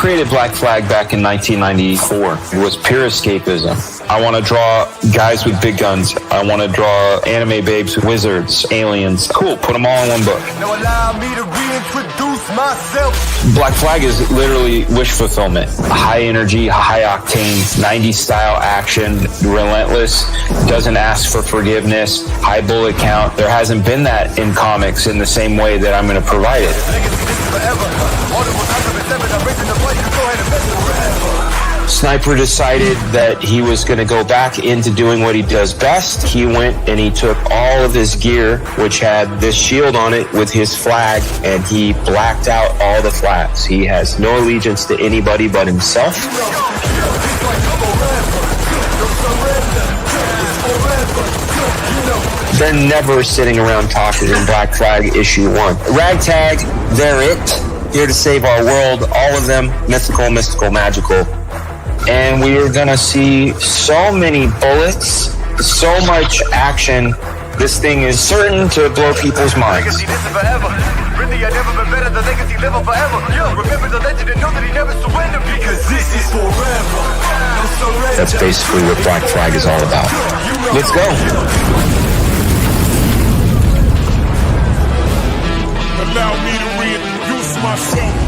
created Black Flag back in 1994. It was pure escapism. I want to draw guys with big guns. I want to draw anime babes, wizards, aliens. Cool, put them all in one book. Now allow me to reintroduce myself. Black Flag is literally wish fulfillment. High energy, high octane, 90s style action, relentless, doesn't ask for forgiveness, high bullet count. There hasn't been that in comics in the same way that I'm going to provide it. Sniper decided that he was going to go back into doing what he does best. He went and he took all of his gear, which had this shield on it with his flag, and he blacked out all the flags. He has no allegiance to anybody but himself. They're never sitting around talking in Black Flag issue 1. Ragtag, they're it. Here to save our world. All of them mythical, mystical, magical. And we are going to see so many bullets, so much action. This thing is certain to blow people's minds. That's basically what Black Flag is all about. Let's go. Allow me to reintroduce myself.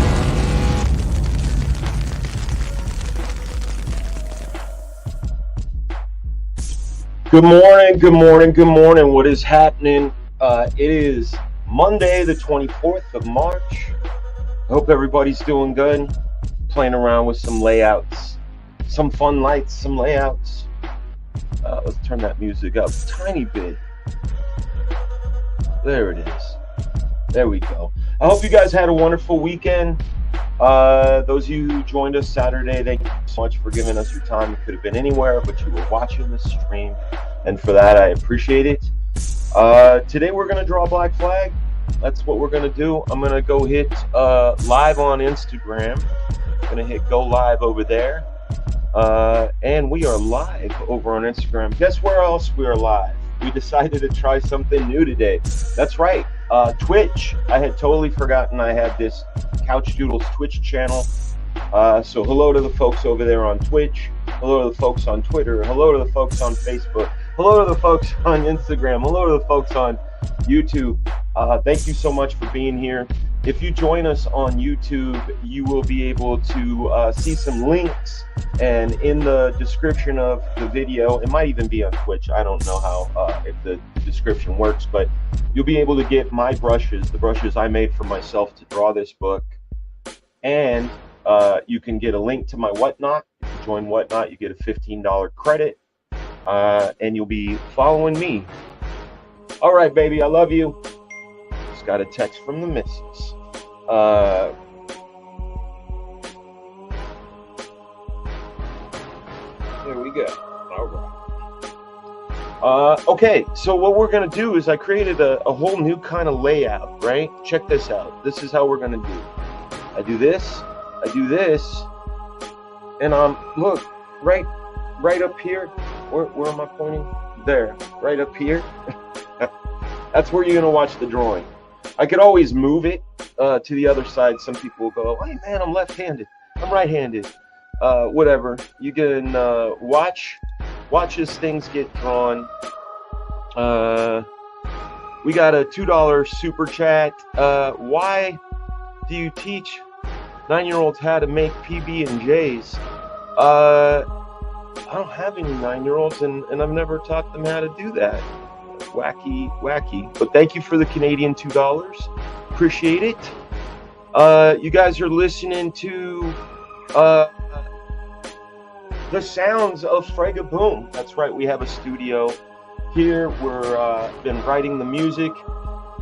Good morning, good morning, good morning. What is happening? It is Monday, the 24th of March. I hope everybody's doing good. Playing around with some layouts, some fun lights, some layouts. Let's turn that music up a tiny bit. There it is. There we go. I hope you guys had a wonderful weekend. Those of you who joined us Saturday, thank you so much for giving us your time. It could have been anywhere, but you were watching the stream, and for that I appreciate it. Today we're going to draw Black Flag. That's what we're going to do. I'm going to go hit live on Instagram. I'm going to hit go live over there. And we are live over on Instagram. Guess where else we are live? We decided to try something new today. That's right. Twitch. I had totally forgotten I had this Couch Doodles Twitch channel. So hello to the folks over there on Twitch. Hello to the folks on Twitter. Hello to the folks on Facebook. Hello to the folks on Instagram. Hello to the folks on YouTube. Thank you so much for being here. If you join us on YouTube, you will be able to see some links, and in the description of the video, it might even be on Twitch. I don't know how if the description works, but you'll be able to get my brushes, the brushes I made for myself to draw this book, and you can get a link to my Whatnot. If you join Whatnot, you get a $15 credit, and you'll be following me. All right, baby, I love you. Just got a text from the missus. There we go. All right. Okay, so what we're going to do is I created a whole new kind of layout, right? Check this out. This is how we're going to do. I do this, and look, right up here. Where am I pointing? There, right up here. That's where you're going to watch the drawing. I could always move it to the other side. Some people will go, hey man, I'm left-handed, I'm right-handed. Whatever. You can watch as things get drawn. We got a $2 super chat. Why do you teach 9-year-olds how to make PB and J's? I don't have any 9-year-olds, and I've never taught them how to do that. Wacky. But thank you for the Canadian $2. Appreciate it. You guys are listening to the sounds of FragaBoom. That's right. We have a studio here. We're been writing the music,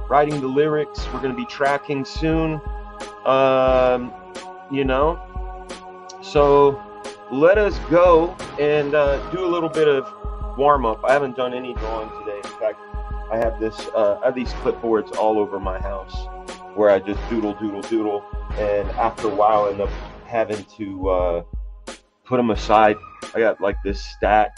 writing the lyrics. We're going to be tracking soon. So let us go and do a little bit of warm up. I haven't done any drawing today. In fact, I have these clipboards all over my house where I just doodle, and after a while I end up having to put them aside. I got like this stack,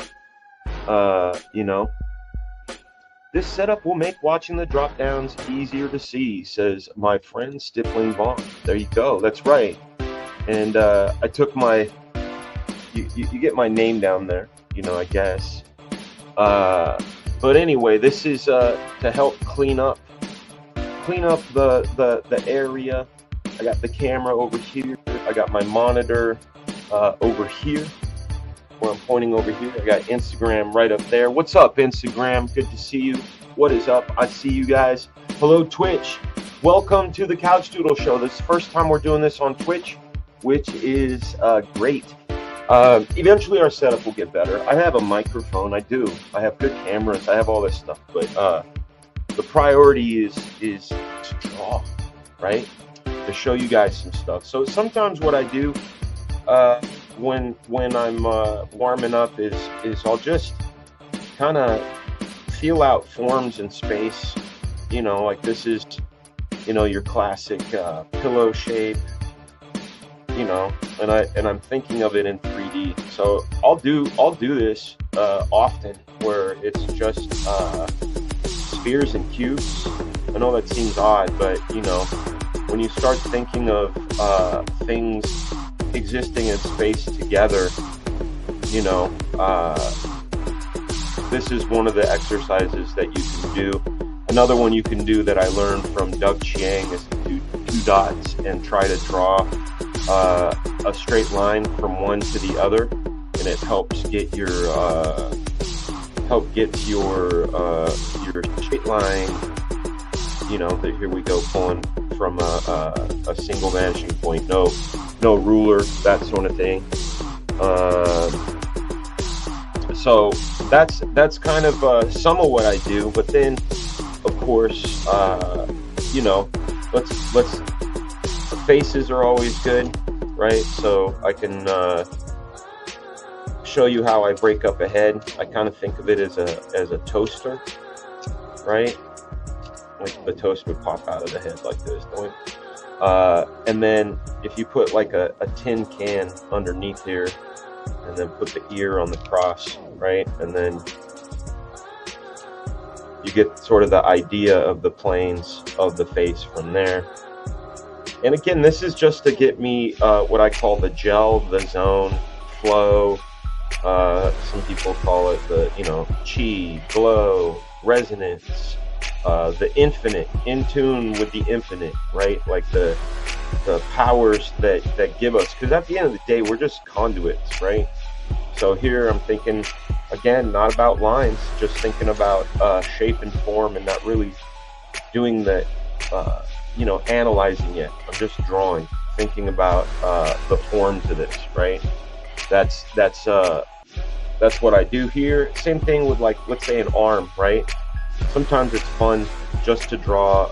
This setup will make watching the drop downs easier to see, says my friend Stippling Bond. There you go. That's right. And I took my, you get my name down there, you know, I guess. But anyway, this is to help clean up the area. I got the camera over here. I got my monitor over here, where I'm pointing over here. I got Instagram right up there. What's up, Instagram? Good to see you. What is up? I see you guys. Hello, Twitch. Welcome to the Couch Doodle Show. This is the first time we're doing this on Twitch, which is great. Eventually our setup will get better. I have a microphone. I do. I have good cameras. I have all this stuff. But the priority is to draw, right? To show you guys some stuff. So sometimes what I do when I'm warming up is I'll just kind of feel out forms in space. You know, like this is, you know, your classic pillow shape. You know, and I'm thinking of it in 3D. So I'll do this often, where it's just spheres and cubes. I know that seems odd, but you know, when you start thinking of things existing in space together, you know, this is one of the exercises that you can do. Another one you can do that I learned from Doug Chiang is to do 2 dots and try to draw a straight line from one to the other, and it helps get your straight line. You know, here we go, pulling from a single vanishing point, no ruler, that sort of thing. So that's kind of some of what I do. But then, of course, you know, let's faces are always good, right? So I can show you how I break up a head. I kind of think of it as a toaster, right? Like the toast would pop out of the head like this, don't it? And then if you put like a tin can underneath here, and then put the ear on the cross, right? And then you get sort of the idea of the planes of the face from there. And again, this is just to get me what I call the gel, the zone, flow. Some people call it the, you know, chi, glow, resonance, the infinite, in tune with the infinite, right? Like the powers that give us. Because at the end of the day, we're just conduits, right? So here I'm thinking, again, not about lines, just thinking about shape and form, and not really doing the you know, analyzing it. I'm just drawing, thinking about the form to this, right? That's what I do here. Same thing with, like, let's say an arm, right? Sometimes it's fun just to draw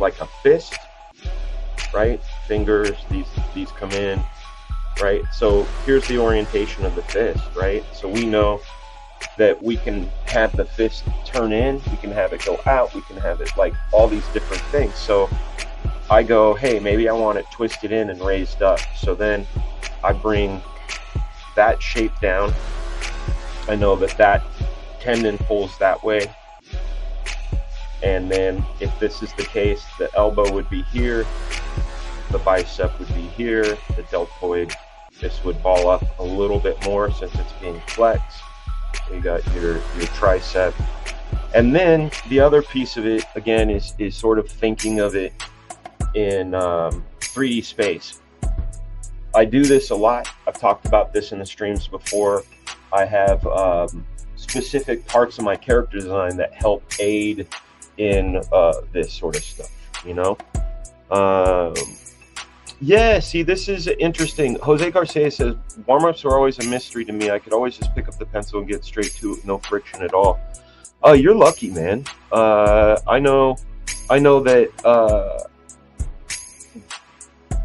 like a fist, right? Fingers, these come in, right? So here's the orientation of the fist, right? So we know that we can have the fist turn in, we can have it go out, we can have it like all these different things. So I go, hey, maybe I want it twisted in and raised up. So then I bring that shape down. I know that tendon pulls that way. And then if this is the case, the elbow would be here, the bicep would be here, the deltoid, this would ball up a little bit more since it's being flexed. You got your tricep. And then the other piece of it, again, is sort of thinking of it in 3D space. I do this a lot. I've talked about this in the streams before. I have specific parts of my character design that help aid in this sort of stuff, you know? Yeah, see, this is interesting. Jose Garcia says, warm-ups are always a mystery to me. I could always just pick up the pencil and get straight to it, no friction at all. Oh, you're lucky, man. I know that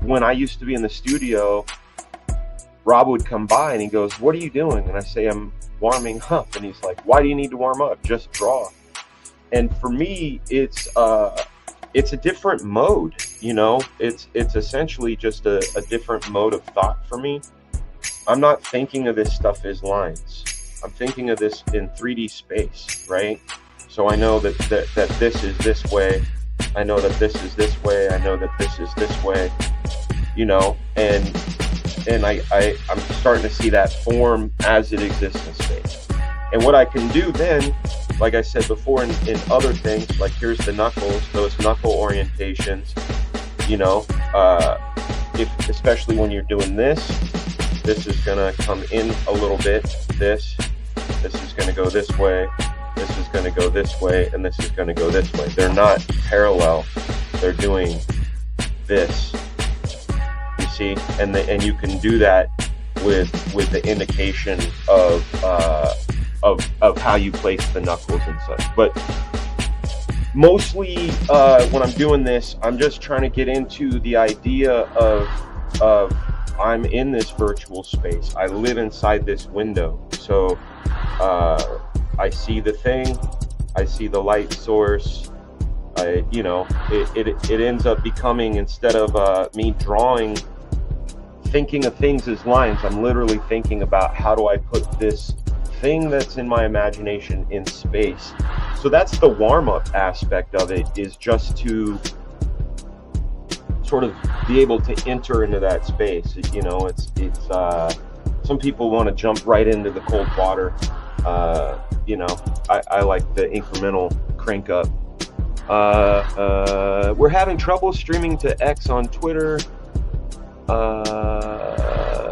when I used to be in the studio, Rob would come by and he goes, what are you doing? And I say, I'm warming up. And he's like, why do you need to warm up? Just draw. And for me, it's a different mode, you know? It's essentially just a different mode of thought for me. I'm not thinking of this stuff as lines. I'm thinking of this in 3D space, right? So I know that this is this way. I know that this is this way. I know that this is this way. you know, and I'm starting to see that form as it exists in space. And what I can do then, like I said before, in other things, like here's the knuckles, those knuckle orientations, you know, especially when you're doing this is gonna come in a little bit, this is gonna go this way, this is gonna go this way, and this is gonna go this way. They're not parallel, they're doing this, you see, and you can do that with the indication of how you place the knuckles and such. But mostly when I'm doing this, I'm just trying to get into the idea of I'm in this virtual space. I live inside this window. So I see the thing, I see the light source. You know, it ends up becoming, instead of me thinking of things as lines, I'm literally thinking about how do I put this thing that's in my imagination in space. So that's the warm-up aspect of it, is just to sort of be able to enter into that space. You know, it's some people want to jump right into the cold water. You know, I like the incremental crank up. We're having trouble streaming to X on Twitter.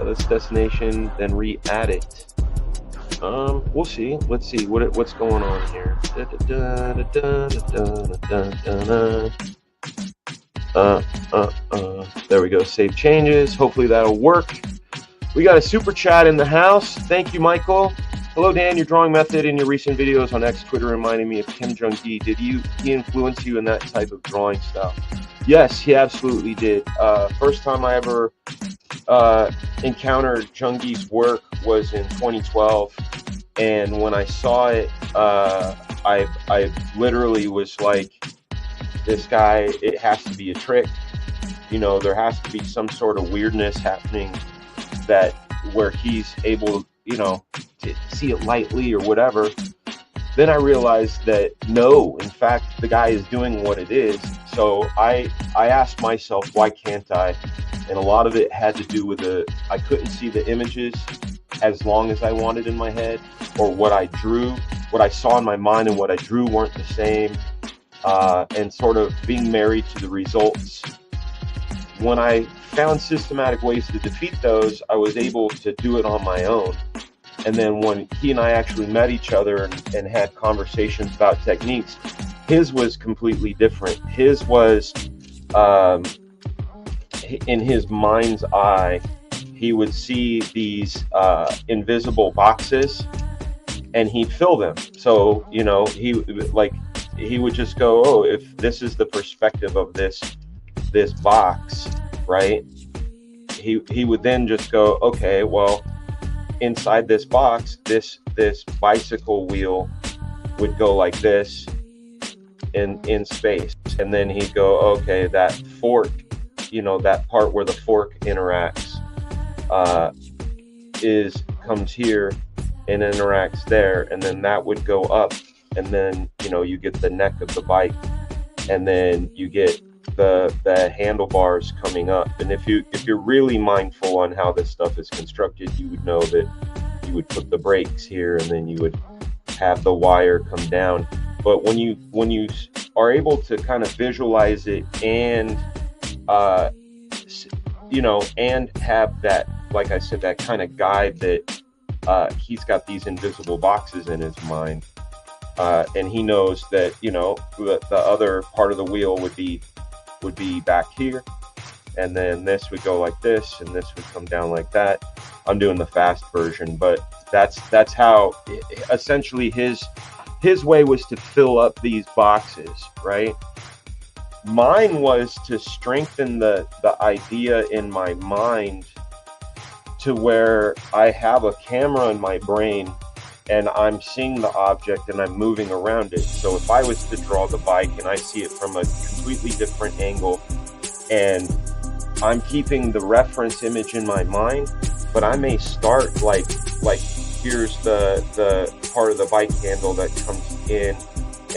This destination, then re-add it. We'll see. Let's see what's going on here. There we go. Save changes. Hopefully that'll work. We got a super chat in the house. Thank you, Michael. Hello, Dan. Your drawing method in your recent videos on X Twitter reminded me of Kim Jong-gi. Did he influence you in that type of drawing style? Yes, he absolutely did. First time I ever encountered Jung-gi's work was in 2012, and when I saw it, I literally was like, this guy, it has to be a trick. You know, there has to be some sort of weirdness happening that where he's able, you know, to see it lightly or whatever. Then I realized that no, in fact, the guy is doing what it is. So I asked myself, why can't I? And a lot of it had to do with I couldn't see the images as long as I wanted in my head, or what I drew, what I saw in my mind and what I drew weren't the same, and sort of being married to the results. When I found systematic ways to defeat those, I was able to do it on my own. And then when he and I actually met each other and had conversations about techniques, his was completely different. His was, in his mind's eye, he would see these invisible boxes and he'd fill them. So, you know, he would just go, oh, if this is the perspective of this box, right? He would then just go, okay, well, inside this box, this bicycle wheel would go like this in space, and then he'd go, okay, that fork, you know, that part where the fork interacts comes here and interacts there, and then that would go up, and then, you know, you get the neck of the bike, and then you get the handlebars coming up. And if you're really mindful on how this stuff is constructed, you would know that you would put the brakes here, and then you would have the wire come down. But when you are able to kind of visualize it and you know, and have that, like I said, that kind of guide that he's got these invisible boxes in his mind, and he knows that, you know, the other part of the wheel would be back here, and then this would go like this, and this would come down like that. I'm doing the fast version, but that's how essentially his way was to fill up these boxes, right? Mine was to strengthen the idea in my mind to where I have a camera in my brain and I'm seeing the object and I'm moving around it. So if I was to draw the bike and I see it from a completely different angle, and I'm keeping the reference image in my mind, but I may start like here's the part of the bike handle that comes in,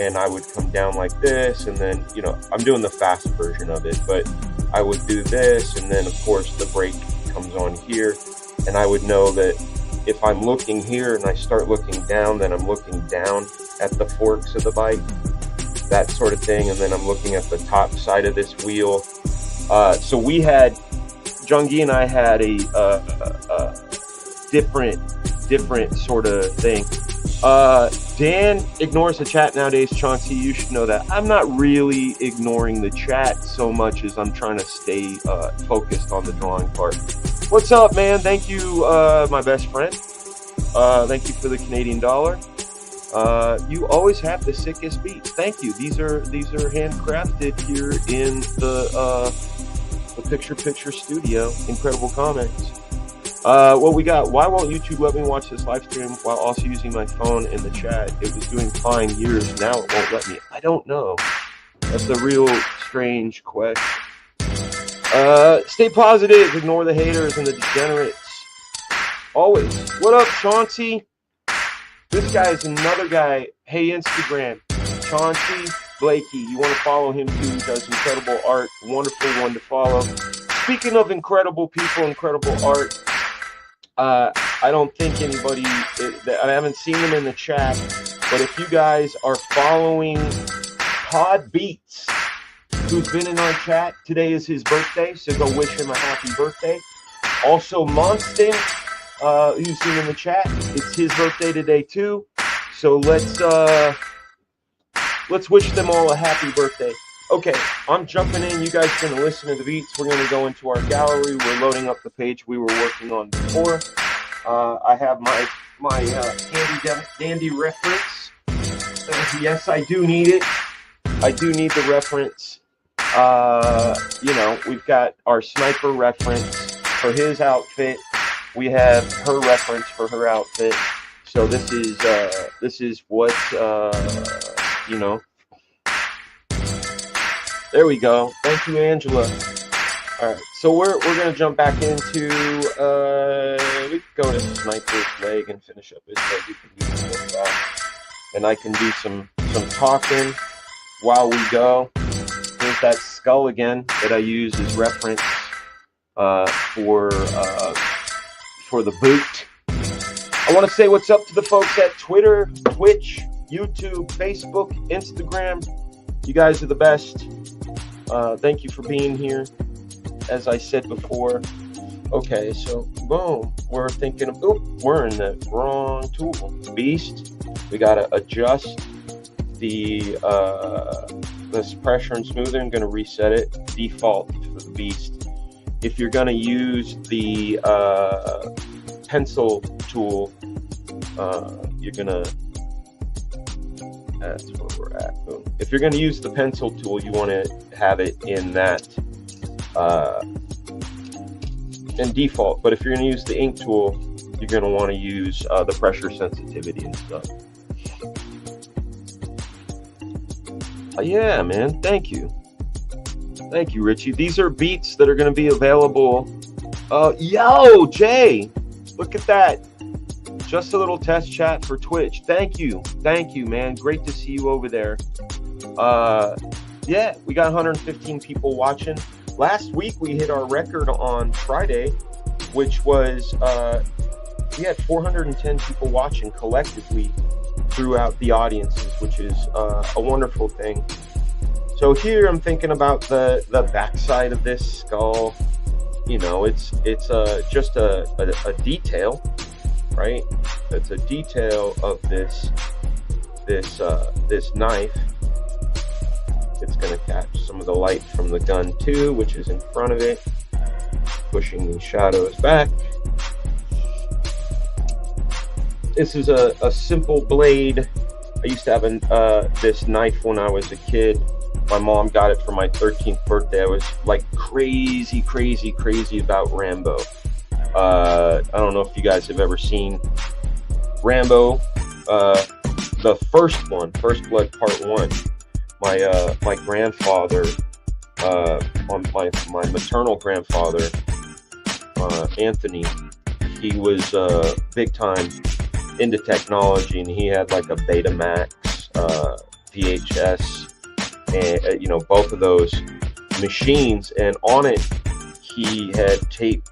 and I would come down like this, and then, you know, I'm doing the fast version of it, but I would do this, and then of course the brake comes on here, and I would know that if I'm looking here and I start looking down, then I'm looking down at the forks of the bike, that sort of thing, and then I'm looking at the top side of this wheel. So we had, Jungi and I had a different sort of thing. Dan ignores the chat nowadays, Chauncey. You should know that. I'm not really ignoring the chat so much as I'm trying to stay focused on the drawing part. What's up, man? Thank you, my best friend. Thank you for the Canadian dollar. You always have the sickest beats. Thank you. These are handcrafted here in the Picture studio. Incredible comments. What we got? Why won't YouTube let me watch this live stream while also using my phone in the chat? It was doing fine years. Now it won't let me. I don't know. That's a real strange question. Stay positive. Ignore the haters and the degenerates. Always. What up, Chauncey? This guy is another guy. Hey, Instagram. Chauncey Blakey. You want to follow him too. He does incredible art. Wonderful one to follow. Speaking of incredible people, incredible art, I don't think anybody, I haven't seen them in the chat, but if you guys are following Todd Beats, who's been in our chat, today is his birthday, so go wish him a happy birthday. Also, Monston, who's been in the chat, it's his birthday today too, so let's wish them all a happy birthday. Okay, I'm jumping in. You guys are going to listen to the beats. We're going to go into our gallery. We're loading up the page we were working on before. I have my handy dandy reference. Yes, I do need it. I do need the reference. You know, we've got our sniper reference for his outfit. We have her reference for her outfit. So this is what you know. There we go. Thank you, Angela. All right, so we're gonna jump back into we can go to Sniper's leg and finish up his leg. We can do some more and I can do some talking while we go. Here's that skull again that I use as reference for the boot. I want to say what's up to the folks at Twitter, Twitch, YouTube, Facebook, Instagram. You guys are the best. Thank you for being here. As I said before. Okay, so boom. We're thinking of, we're in the wrong tool. Beast. We gotta adjust this pressure and smoother. I'm gonna reset it. Default for the Beast. If you're gonna use the pencil tool, you're gonna, that's where we're at. Boom. If you're going to use the pencil tool, you want to have it in that in default. But if you're going to use the ink tool, you're going to want to use the pressure sensitivity and stuff. Yeah, man. Thank you. Thank you, Richie. These are beats that are going to be available. Yo, Jay, look at that. Just a little test chat for Twitch. Thank you, man. Great to see you over there. Yeah, we got 115 people watching. Last week we hit our record on Friday, which was we had 410 people watching collectively throughout the audiences, which is a wonderful thing. So here I'm thinking about the backside of this skull. You know, it's just a detail. Right, it's a detail of this knife. It's going to catch some of the light from the gun too, which is in front of it, pushing the shadows back. This is a simple blade. I used to have this knife when I was a kid. My mom got it for my 13th birthday. I was like crazy about Rambo. I don't know if you guys have ever seen Rambo, the first one, First Blood Part 1. My grandfather, my maternal grandfather, Anthony, he was big time into technology, and he had like a Betamax VHS, and both of those machines, and on it he had taped,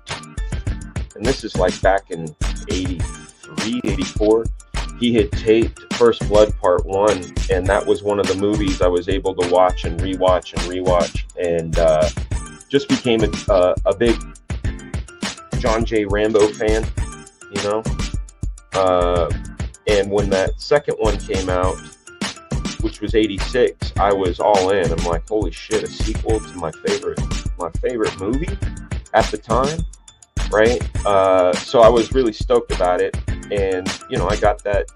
and this is like back in 83, 84, he had taped First Blood Part 1, and that was one of the movies I was able to watch and rewatch, and just became a big John J. Rambo fan, and when that second one came out, which was 86, I was all in. I'm like, holy shit, a sequel to my favorite movie at the time, right? So I was really stoked about it, and I got that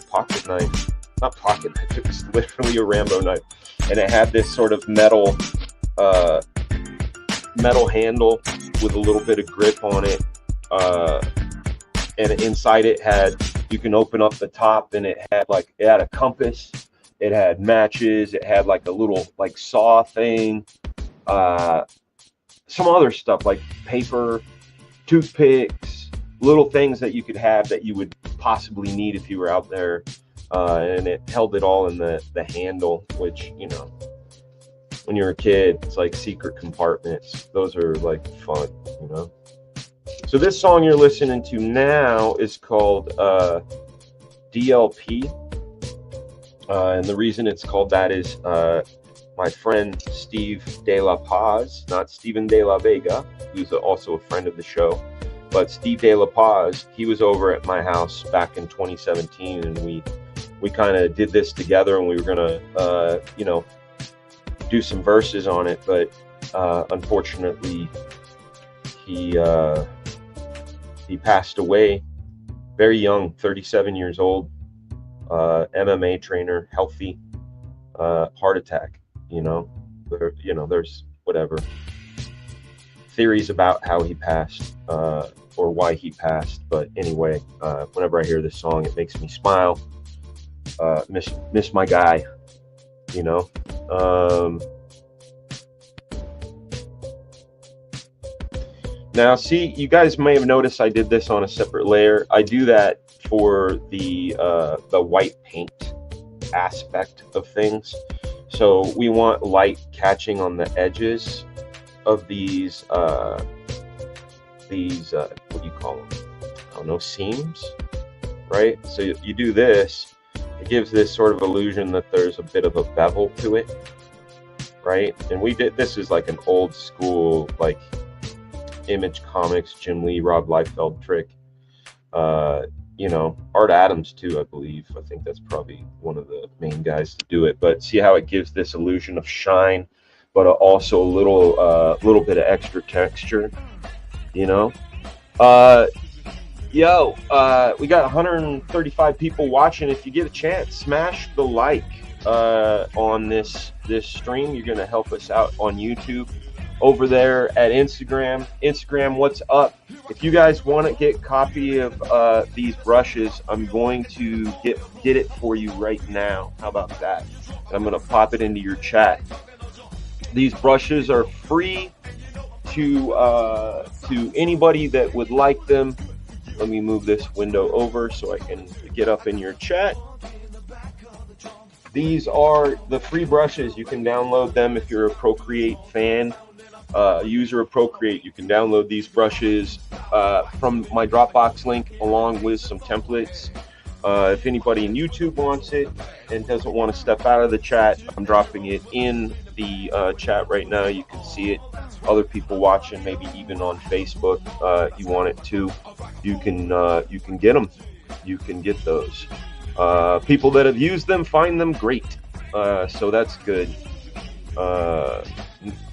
pocket knife, not pocket knife, it was literally a Rambo knife, and it had this sort of metal handle with a little bit of grip on it, and inside it you can open up the top, and it had a compass, it had matches, it had like a little saw thing, some other stuff like paper, toothpicks, little things that you could have that you would possibly need if you were out there, and it held it all in the handle, which when you're a kid, it's like secret compartments. Those are like fun, So this song you're listening to now is called DLP. And the reason it's called that is my friend Steve De La Paz, not Steven De La Vega, who's also a friend of the show, but Steve De La Paz, he was over at my house back in 2017, and we kind of did this together, and we were going to, do some verses on it, but unfortunately he passed away very young, 37 years old, MMA trainer, healthy, heart attack. There's whatever theories about how he passed, or why he passed, but anyway, whenever I hear this song, it makes me smile. Miss my guy, Now, see, you guys may have noticed I did this on a separate layer. I do that for the white paint aspect of things. So we want light catching on the edges of these what do you call them? I don't know, seams, right? So you do this, it gives this sort of illusion that there's a bit of a bevel to it, right? And this is like an old school, like Image Comics, Jim Lee, Rob Liefeld trick. Art Adams too, I believe. I think that's probably one of the main guys to do it. But see how it gives this illusion of shine, but also a little bit of extra texture, we got 135 people watching. If you get a chance, smash the like on this stream. You're gonna help us out on YouTube. Over there at Instagram, what's up? If you guys want to get a copy of these brushes, I'm going to get it for you right now. How about that? And I'm going to pop it into your chat. These brushes are free to anybody that would like them. Let me move this window over so I can get up in your chat. These are the free brushes. You can download them if you're a Procreate fan. User of Procreate, you can download these brushes from my Dropbox link along with some templates. If anybody in YouTube wants it and doesn't want to step out of the chat, I'm dropping it in the chat right now. You can see it. Other people watching, maybe even on Facebook, you want it too, you can get them. You can get those. People that have used them find them great, so that's good.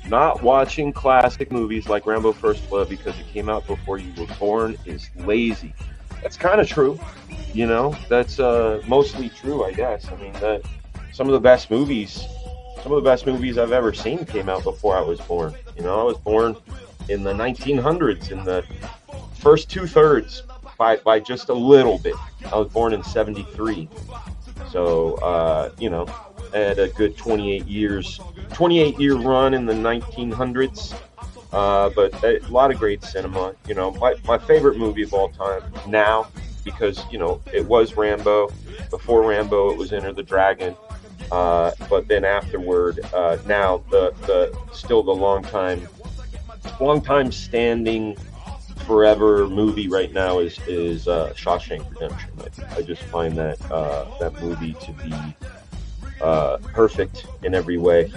Not watching classic movies like Rambo First Blood because it came out before you were born is lazy. That's kind of true, that's mostly true, I guess. I mean, that some of the best movies I've ever seen came out before I was born. I was born in the 1900s, in the first 2/3 by just a little bit. I was born in 73, so I had a good 28-year run in the 1900s, but a lot of great cinema. My favorite movie of all time now, because it was Rambo. Before Rambo, it was Enter the Dragon. But then afterward, now the still the long time standing forever movie right now is Shawshank Redemption. I just find that that movie to be perfect in every way.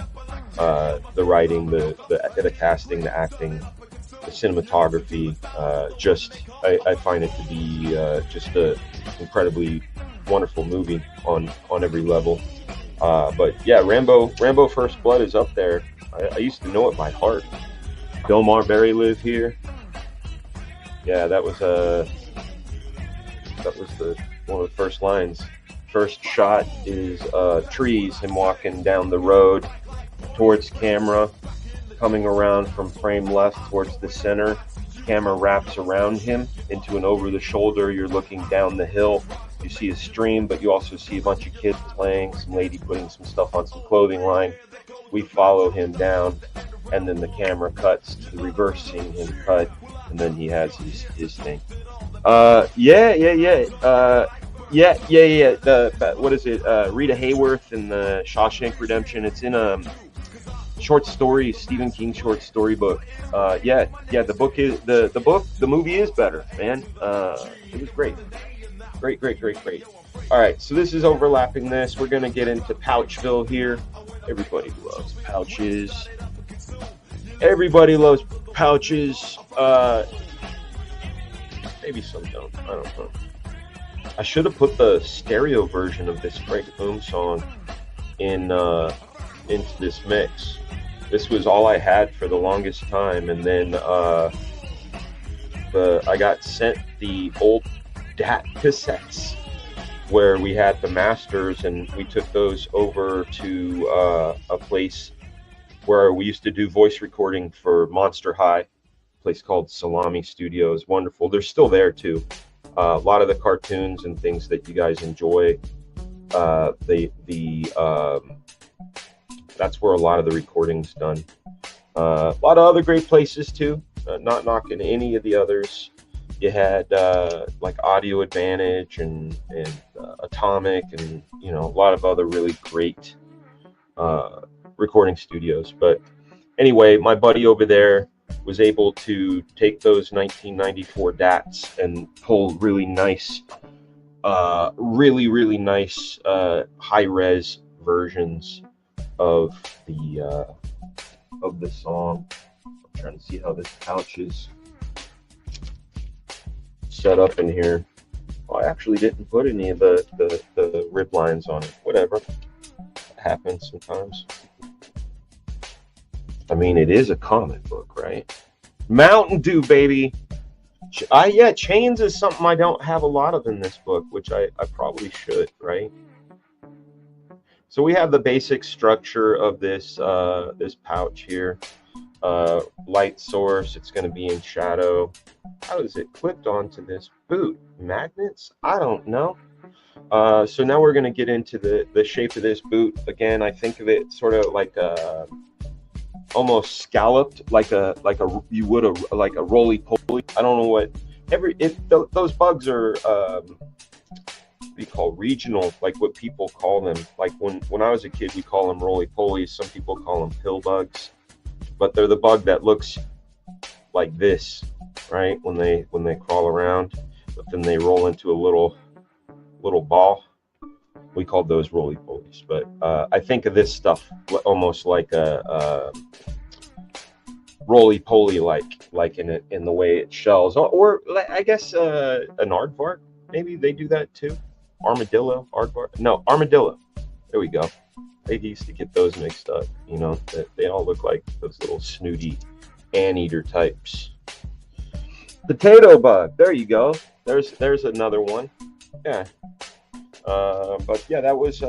The writing, the casting, the acting, the cinematography. I find it to be just a incredibly wonderful movie on every level. But yeah, Rambo First Blood is up there. I used to know it by heart. Bill Marbury Live Here. Yeah, that was one of the first lines. First shot is trees, him walking down the road towards camera, coming around from frame left towards the center. Camera wraps around him into an over the shoulder. You're looking down the hill. You see a stream, but you also see a bunch of kids playing, some lady putting some stuff on some clothing line. We follow him down, and then the camera cuts to the reverse, seeing him cut, and then he has his thing. What is it? Rita Hayworth in the Shawshank Redemption. It's in a short story, Stephen King short story book. The movie is better, man. It was great. Great. All right, so this is overlapping this. We're gonna get into Pouchville here. Everybody loves pouches. Everybody loves pouches. Maybe some don't. I don't know. I should have put the stereo version of this FragaBoom song into this mix. This was all I had for the longest time, and then I got sent the old DAT cassettes where we had the masters, and we took those over to a place where we used to do voice recording for Monster High, a place called Salami Studios. Wonderful. They're still there too. A lot of the cartoons and things that you guys enjoy, that's where a lot of the recording's done. A lot of other great places too. Not knocking any of the others. You had like Audio Advantage and Atomic, and a lot of other really great recording studios. But anyway, my buddy over there was able to take those 1994 DATs and pull really nice, really nice high-res versions of the song. I'm trying to see how this pouch is set up in here. Well, I actually didn't put any of the rib lines on it. Whatever. It happens sometimes. I mean, it is a comic book, right? Mountain Dew, baby. Chains is something I don't have a lot of in this book, which I probably should, right? So we have the basic structure of this this pouch here. Light source. It's going to be in shadow. How is it clipped onto this boot? Magnets? I don't know. So now we're going to get into the shape of this boot. Again, I think of it sort of like a almost scalloped, like a roly-poly. I don't know what those bugs are. What do you call regional? Like what people call them. Like when I was a kid, we call them roly-polies. Some people call them pill bugs, but they're the bug that looks like this, right? When they crawl around, but then they roll into a little ball. We called those roly-polies, but I think of this stuff almost like a roly-poly, like in the way it shells, or I guess an aardvark. Maybe they do that too. Armadillo, aardvark. No, armadillo. There we go. They used to get those mixed up. They all look like those little snooty anteater types. Potato bug. There you go. There's another one. Yeah. But yeah, that was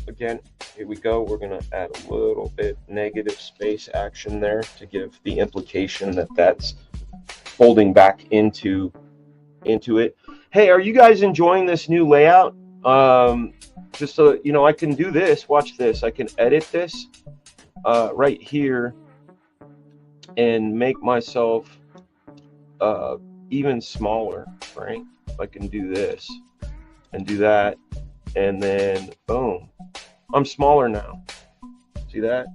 again, here we go. We're gonna add a little bit negative space action there to give the implication that that's folding back into it. Hey, are you guys enjoying this new layout? Just so I can do this. Watch this. I can edit this right here and make myself even smaller, right? I can do this and do that, and then boom, I'm smaller now. See that?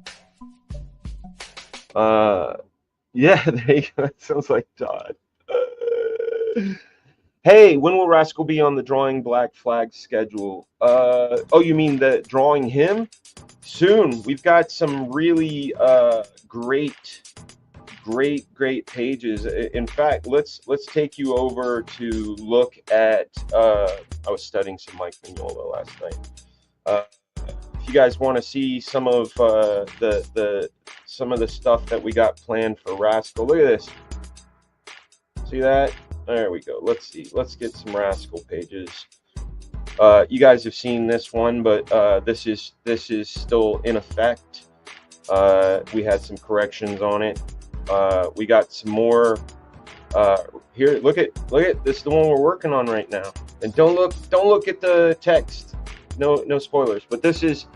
Yeah, there you go. That sounds like Todd. Hey, when will Rascal be on the Drawing Black Flag schedule? Oh, you mean the drawing him? Soon. We've got some really great pages. In fact, let's take you over to look at. I was studying some Mike Mignola last night. If you guys want to see some of some of the stuff that we got planned for Rascal, look at this. See that? There we go. Let's see. Let's get some Rascal pages. You guys have seen this one, but this is still in effect. We had some corrections on it. We got some more. Here, look at this is the one we're working on right now. And don't look at the text. No spoilers. But this is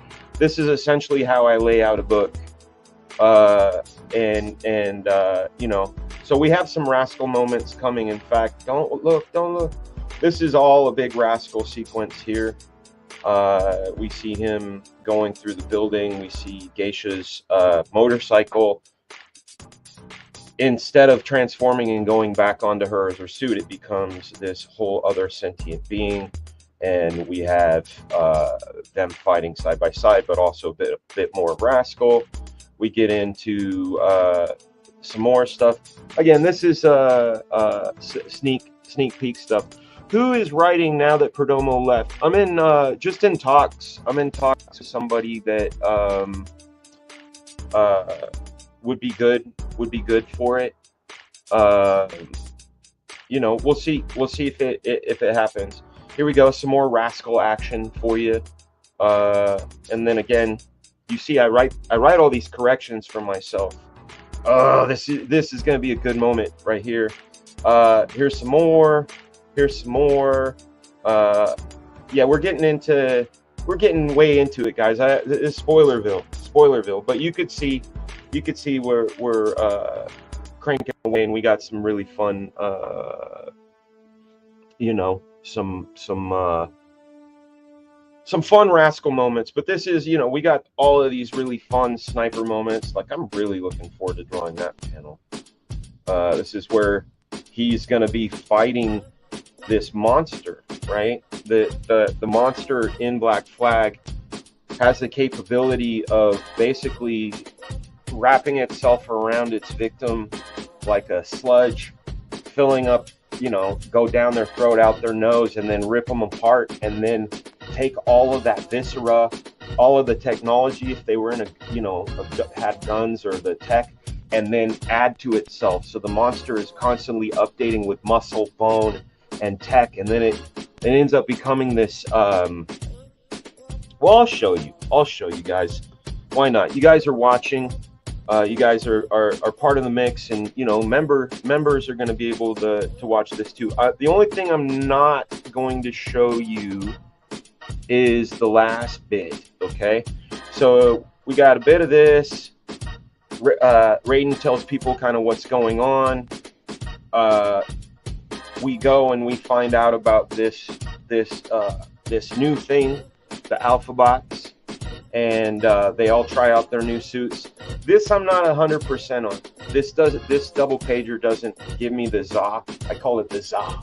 essentially how I lay out a book. You know, so we have some Rascal moments coming. In fact, don't look. This is all a big Rascal sequence here. We see him going through the building. We see Geisha's motorcycle. Instead of transforming and going back onto her as her suit, it becomes this whole other sentient being. And we have them fighting side by side, but also a bit more of Rascal. We get into some more stuff. Again, this is sneak peek stuff. Who is writing now that Perdomo left? I'm in just in talks. I'm in talks with somebody that would be good for it. You know, we'll see if it happens. Here we go, some more Rascal action for you. And then again, you see I write all these corrections for myself. Oh, this is going to be a good moment right here. Here's some more. Here's some more. Yeah, we're getting way into it, guys. It's Spoilerville. But you could see we're cranking away, and we got some really fun, you know, some fun Rascal moments. But this is, you know, we got all of these really fun sniper moments. Like, I'm really looking forward to drawing that panel. This is where he's going to be fighting this monster, right? The monster in Black Flag has the capability of basically wrapping itself around its victim like a sludge, filling up, you know, go down their throat, out their nose, and then rip them apart, and then take all of that viscera, all of the technology, if they were in a, you know, had guns or the tech, and then add to itself. So the monster is constantly updating with muscle, bone, and tech, and then it ends up becoming this. Well, I'll show you guys. Why not? You guys are watching. You guys are part of the mix, and you know, members are going to be able to watch this too. The only thing I'm not going to show you is the last bit. Okay, so we got a bit of this. Raiden tells people kind of what's going on. We go and we find out about this new thing, the Alpha Bots, and they all try out their new suits. This I'm not 100% on. This double pager doesn't give me the za. I call it the za.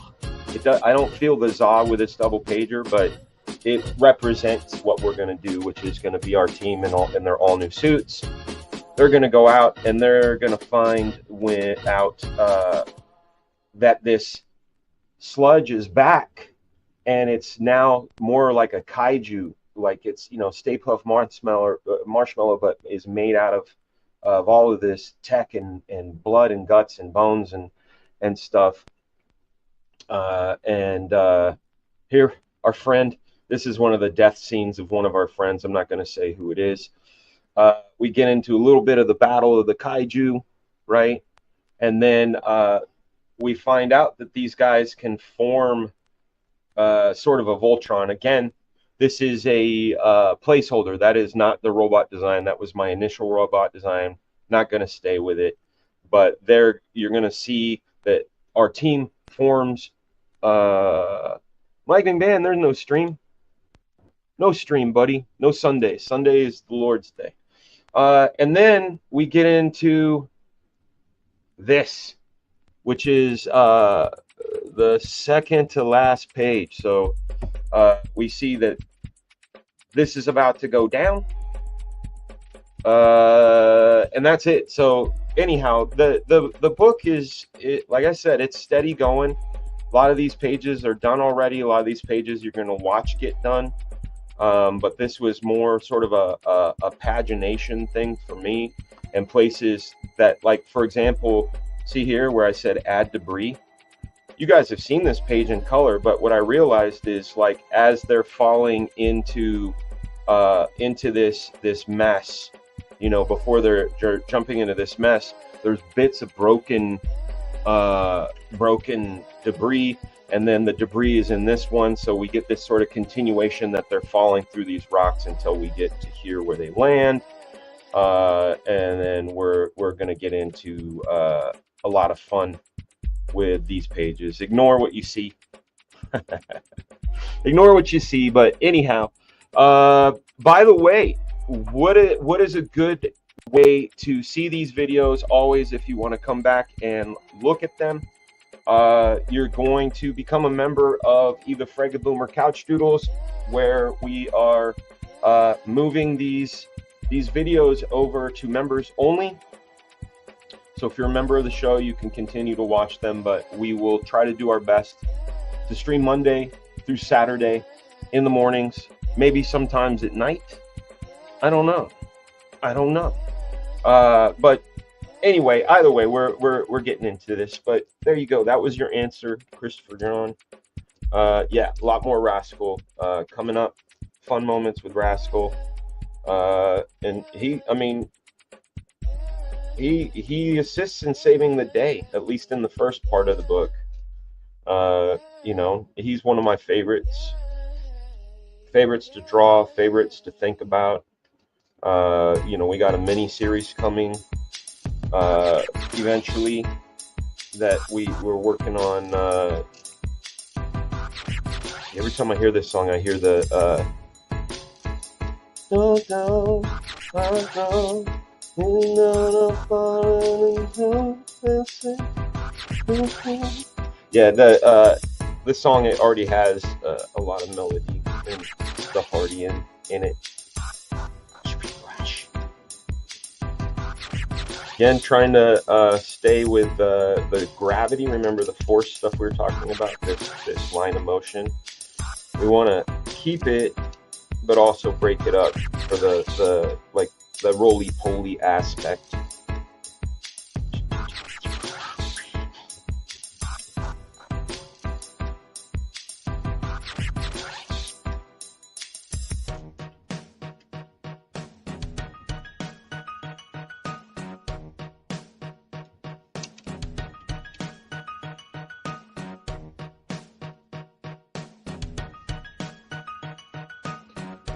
I don't feel the za with this double pager, but it represents what we're going to do, which is going to be our team in their all new suits. They're going to go out and they're going to find out that this sludge is back, and it's now more like a kaiju, like it's, you know, Stay Puft marshmallow, but is made out of all of this tech and blood and guts and bones and stuff. Here, our friend. This is one of the death scenes of one of our friends. I'm not going to say who it is. We get into a little bit of the battle of the kaiju, right? And then we find out that these guys can form sort of a Voltron. Again, this is a placeholder. That is not the robot design. That was my initial robot design. Not going to stay with it. But there, you're going to see that our team forms. Mike McMahon, there's no stream. No stream, buddy. No Sunday. Sunday is the Lord's Day. And then we get into this, which is the second to last page. So we see that this is about to go down. And that's it. So anyhow, the book is, like I said, it's steady going. A lot of these pages are done already. A lot of these pages you're going to watch get done. But this was more sort of a pagination thing for me, and places that, like, for example, see here where I said add debris. You guys have seen this page in color, but what I realized is, like, as they're falling into this mess, you know, before they're jumping into this mess, there's bits of broken debris, and then the debris is in this one, so we get this sort of continuation that they're falling through these rocks until we get to here where they land, and then we're going to get into a lot of fun with these pages. Ignore what you see. Ignore what you see. But anyhow, by the way, what is a good way to see these videos? Always, if you want to come back and look at them, you're going to become a member of either FragaBoom or Couch Doodles, where we are moving these videos over to members only. So if you're a member of the show, you can continue to watch them, but we will try to do our best to stream Monday through Saturday in the mornings, maybe sometimes at night. I don't know. But anyway, either way, we're getting into this. But there you go. That was your answer, Christopher John. Yeah, a lot more Rascal coming up. Fun moments with Rascal. And he assists in saving the day, at least in the first part of the book. You know, he's one of my favorites to draw, favorites to think about. You know, we got a mini series coming eventually that we're working on. Every time I hear this song, I hear the don't go, yeah, this song, it already has a lot of melody and the hearty in it. Again, trying to stay with the gravity. Remember the force stuff we were talking about, this line of motion. We want to keep it, but also break it up for the roly-poly aspect.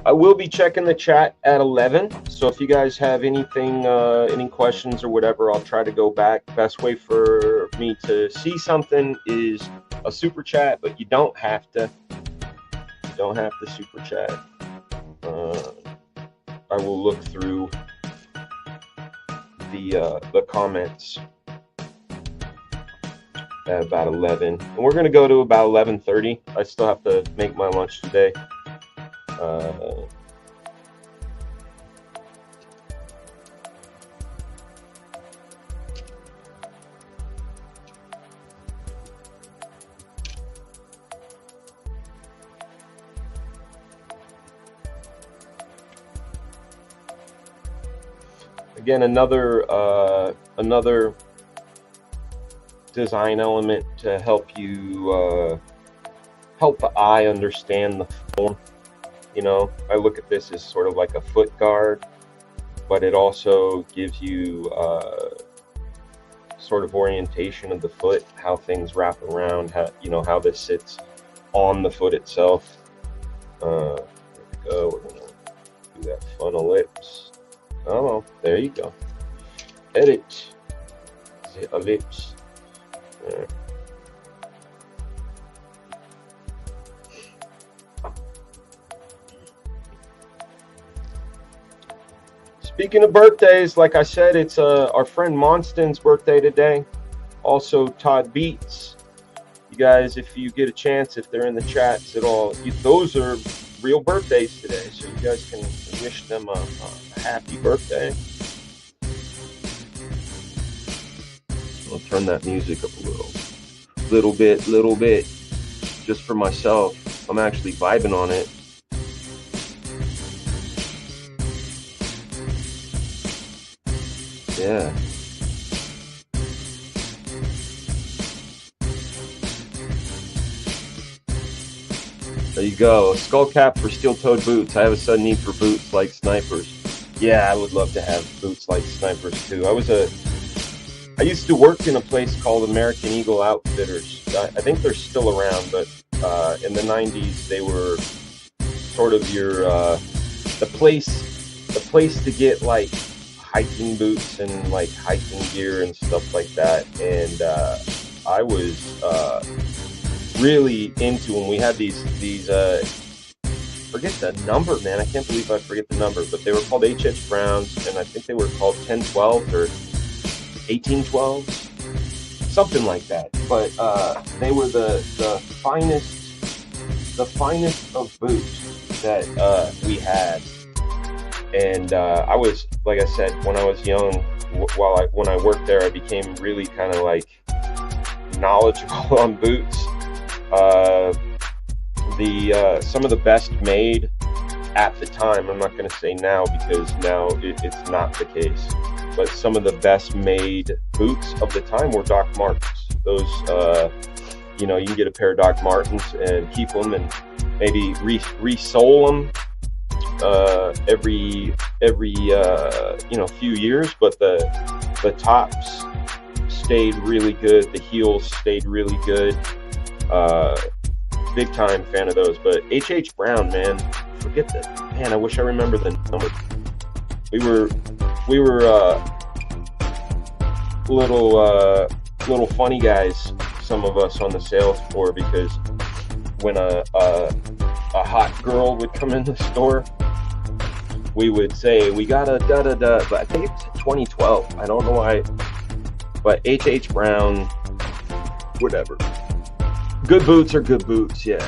I will be checking the chat at 11, so if you guys have anything, any questions or whatever, I'll try to go back. Best way for me to see something is a super chat, but you don't have to. You don't have to super chat. I will look through the comments at about 11, and we're gonna go to about 11:30. I still have to make my lunch today. Again, another design element to help you help the eye understand the form. You know, I look at this as sort of like a foot guard, but it also gives you sort of orientation of the foot, how things wrap around, how this sits on the foot itself. There we go. We're gonna do that fun ellipse. Oh, there you go. Edit the ellipse. There. Speaking of birthdays, like I said, it's our friend Monston's birthday today. Also, Todd Beats. You guys, if you get a chance, if they're in the chats at all, those are real birthdays today. So you guys can wish them a happy birthday. I'll turn that music up a little bit, just for myself. I'm actually vibing on it. Yeah. There you go. Skull cap for steel-toed boots. I have a sudden need for boots like snipers. Yeah, I would love to have boots like snipers too. I used to work in a place called American Eagle Outfitters. I think they're still around, but in the 90s they were sort of your the place to get like hiking boots and like hiking gear and stuff like that. And I was really into them. We had these forget the number, man. I can't believe I forget the number, but they were called H.H. Browns, and I think they were called 1012 or 1812s, something like that. But they were the finest of boots that we had. And I was, like I said, when I was young, when I worked there, I became really kind of like knowledgeable on boots. Some of the best made at the time, I'm not going to say now because now it's not the case, but some of the best made boots of the time were Doc Martens. Those, you can get a pair of Doc Martens and keep them and maybe resole them every few years, but the tops stayed really good, the heels stayed really good. Big time fan of those. But H.H. Brown, man, forget that. Man, I wish I remember the number. We were little funny guys, some of us on the sales floor, because when a hot girl would come in the store, we would say, we got a da-da-da, but I think it's 2012. I don't know why, but H.H. Brown, whatever. Good boots are good boots, yeah.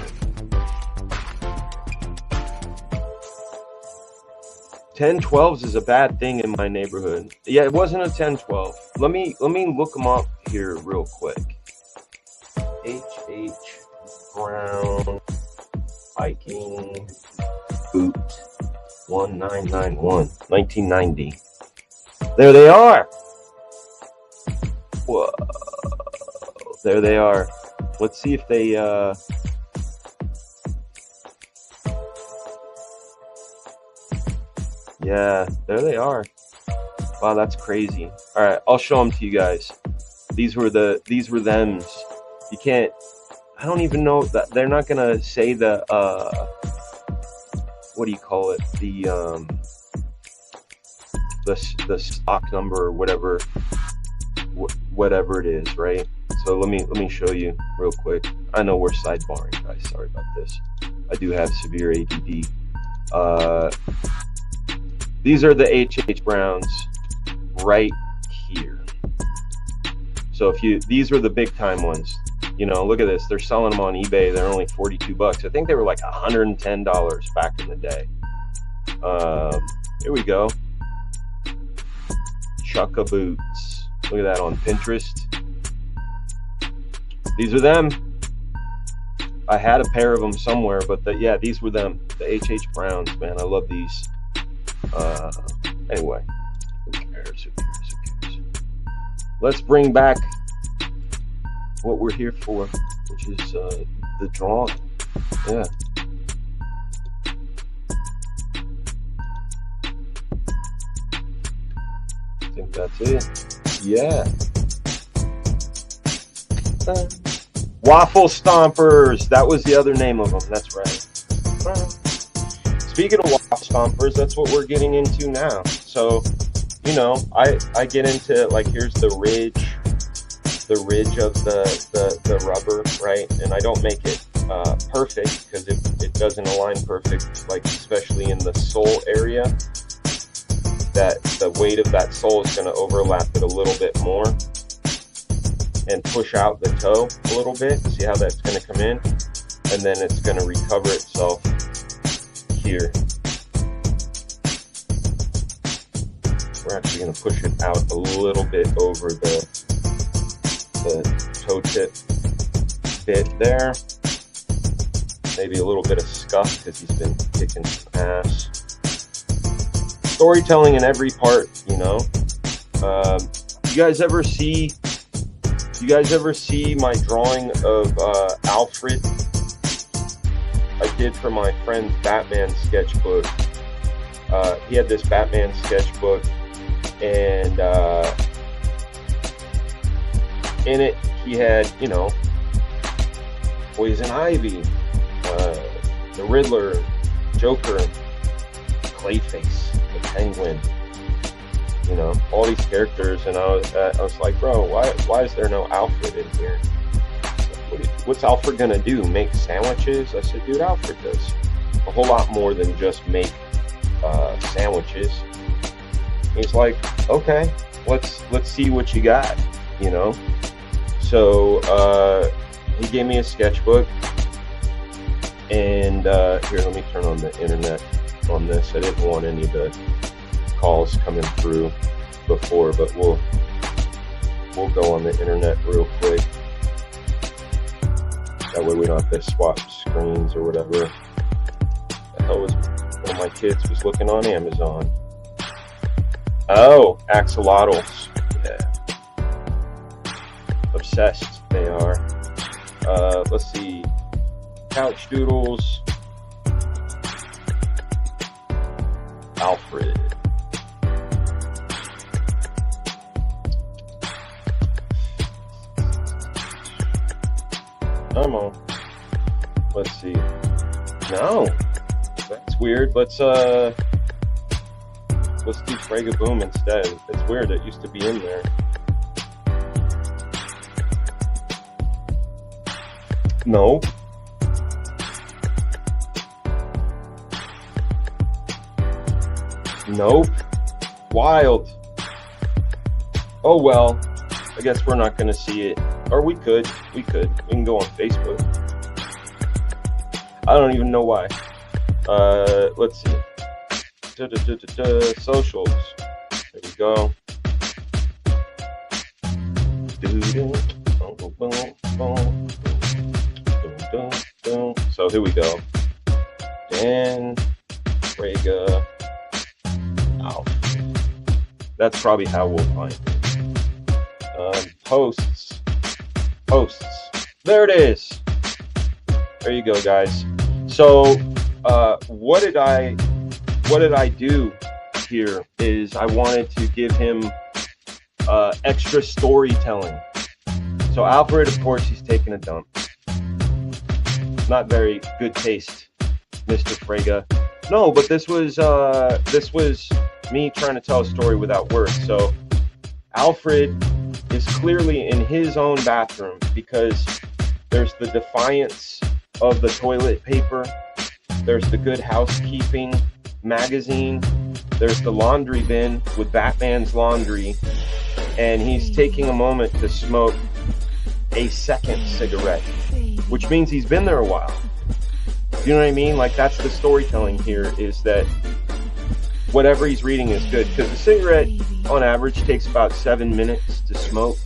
1012s is a bad thing in my neighborhood. Yeah, it wasn't a 1012. Let me look them up here real quick. H.H. Brown hiking boot 1991, 1990. There they are. Whoa. There they are. Let's see if they yeah, there they are. Wow, that's crazy. All right, I'll show them to you guys. These were thems. You can't, I don't even know that they're not gonna say the what do you call it, the stock number or whatever it is, right? So let me show you real quick. I know we're sidebarring, guys. Sorry about this. I do have severe ADD. These are the H.H. Browns right here. So these were the big time ones. Look at this. They're selling them on eBay. They're only $42. I think they were like $110 back in the day. Here we go. Chukka boots. Look at that on Pinterest. These are them. I had a pair of them somewhere, but these were them. The H.H. Browns, man. I love these. Anyway, who cares? Let's bring back what we're here for, which is the drawing. Yeah. I think that's it. Yeah. Waffle Stompers. That was the other name of them. That's right. Speaking of waffle stompers, that's what we're getting into now. So, I get into, like, here's the ridge of the rubber, right? And I don't make it perfect because it doesn't align perfect, like especially in the sole area. that the weight of that sole is going to overlap it a little bit more and push out the toe a little bit. See how that's going to come in? And then it's going to recover itself here. We're actually going to push it out a little bit over the toe tip bit there. Maybe a little bit of scuff because he's been kicking some ass. Storytelling in every part, you know. You guys ever see my drawing of Alfred I did for my friend's Batman sketchbook? He had this Batman sketchbook, and in it he had, you know, Poison Ivy, the Riddler, Joker, Clayface, the Penguin, you know, all these characters. And I was like, bro, why is there no Alfred in here? What's Alfred gonna do? Make sandwiches? I said, dude, Alfred does a whole lot more than just make sandwiches. He's like, okay, let's see what you got, you know. So he gave me a sketchbook, and here, let me turn on the internet on this. I didn't want any of the calls coming through before, but we'll go on the internet real quick. That way we don't have to swap screens or whatever. The hell was one of my kids was looking on Amazon. Oh, axolotls. Yeah. Obsessed they are. Let's see. Couch doodles. Alfred. Come on. Let's see. No. That's weird. Let's do FragaBoom instead. It's weird. It used to be in there. No. Nope. Wild. Oh well. I guess we're not going to see it. Or we could. We can go on Facebook. I don't even know why. Let's see. Socials. There we go. So here we go. Dan, Fraga, Alf. That's probably how we'll find it. Posts. There it is. There you go, guys. So what did I do here is I wanted to give him extra storytelling. So Alfred, of course, he's taking a dump. Not very good taste, Mr. Fraga. No, but this was me trying to tell a story without words. So Alfred is clearly in his own bathroom because there's the defiance of the toilet paper. There's the Good Housekeeping magazine. There's the laundry bin with Batman's laundry. And he's taking a moment to smoke a second cigarette, which means he's been there a while. You know what I mean? Like, that's the storytelling here, is that whatever he's reading is good. Because a cigarette, on average, takes about 7 minutes to smoke.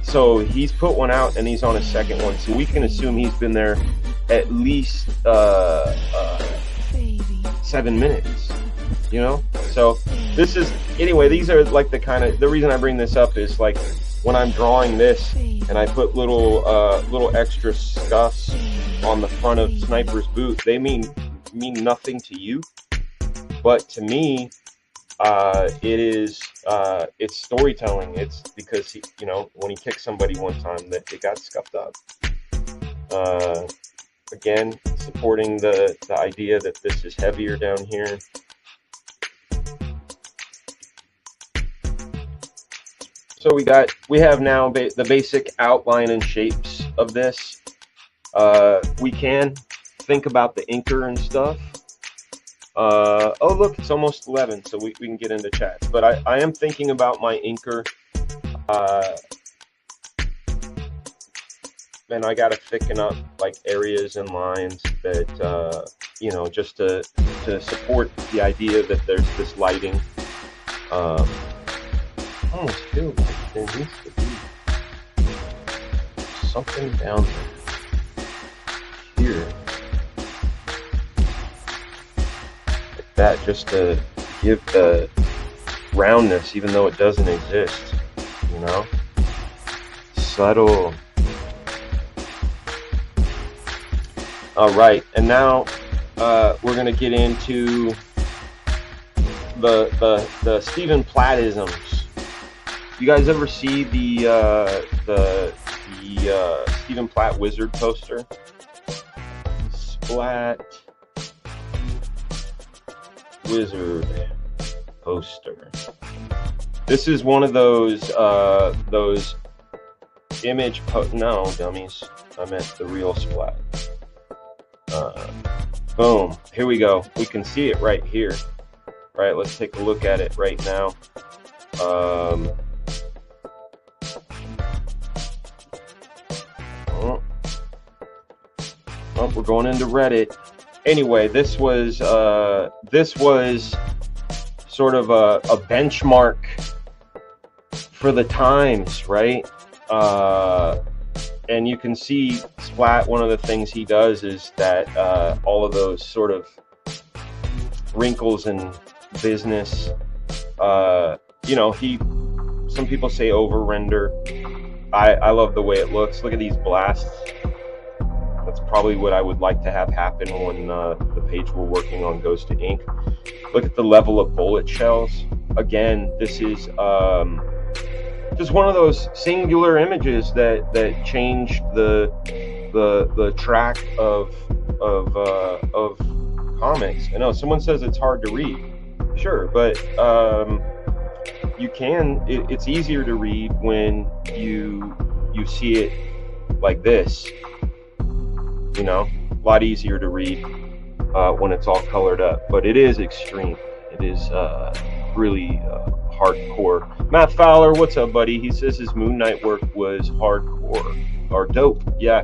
So he's put one out and he's on a second one. So we can assume he's been there at least 7 minutes, you know? So this is, anyway, these are like the kind of, the reason I bring this up is like when I'm drawing this and I put little extra scuffs on the front of Sniper's boot, they mean nothing to you, but to me, it's storytelling. It's because he, you know, when he kicked somebody one time, that it got scuffed up. Again, supporting the idea that this is heavier down here. So we have now the basic outline and shapes of this. We can think about the inker and stuff. Oh, look, it's almost 11, so we can get into chat. But I am thinking about my inker. And I got to thicken up like areas and lines that, you know, just to support the idea that there's this lighting. I almost feel like there needs to be something down here. Like that, just to give the roundness, even though it doesn't exist, you know? Subtle. All right, and now we're gonna get into the Stephen Plattisms. You guys ever see the Stephen Platt Wizard poster? Splat Wizard poster. This is one of those image no, dummies. I meant the real Splat. Boom. Here we go. We can see it right here. All right, let's take a look at it right now. Oh, we're going into Reddit. Anyway, this was sort of a benchmark for the times, right? And you can see Splat, one of the things he does is that all of those sort of wrinkles in business, you know, some people say over render. I love the way it looks. Look at these blasts. That's probably what I would like to have happen when the page we're working on goes to ink. Look at the level of bullet shells. Again, this is just one of those singular images that changed the track of comics. I know someone says it's hard to read, sure, but you can. It's easier to read when you see it like this. You know, a lot easier to read when it's all colored up. But it is extreme. It is really hardcore. Matt Fowler, what's up, buddy? He says his Moon Knight work was hardcore or dope. Yeah,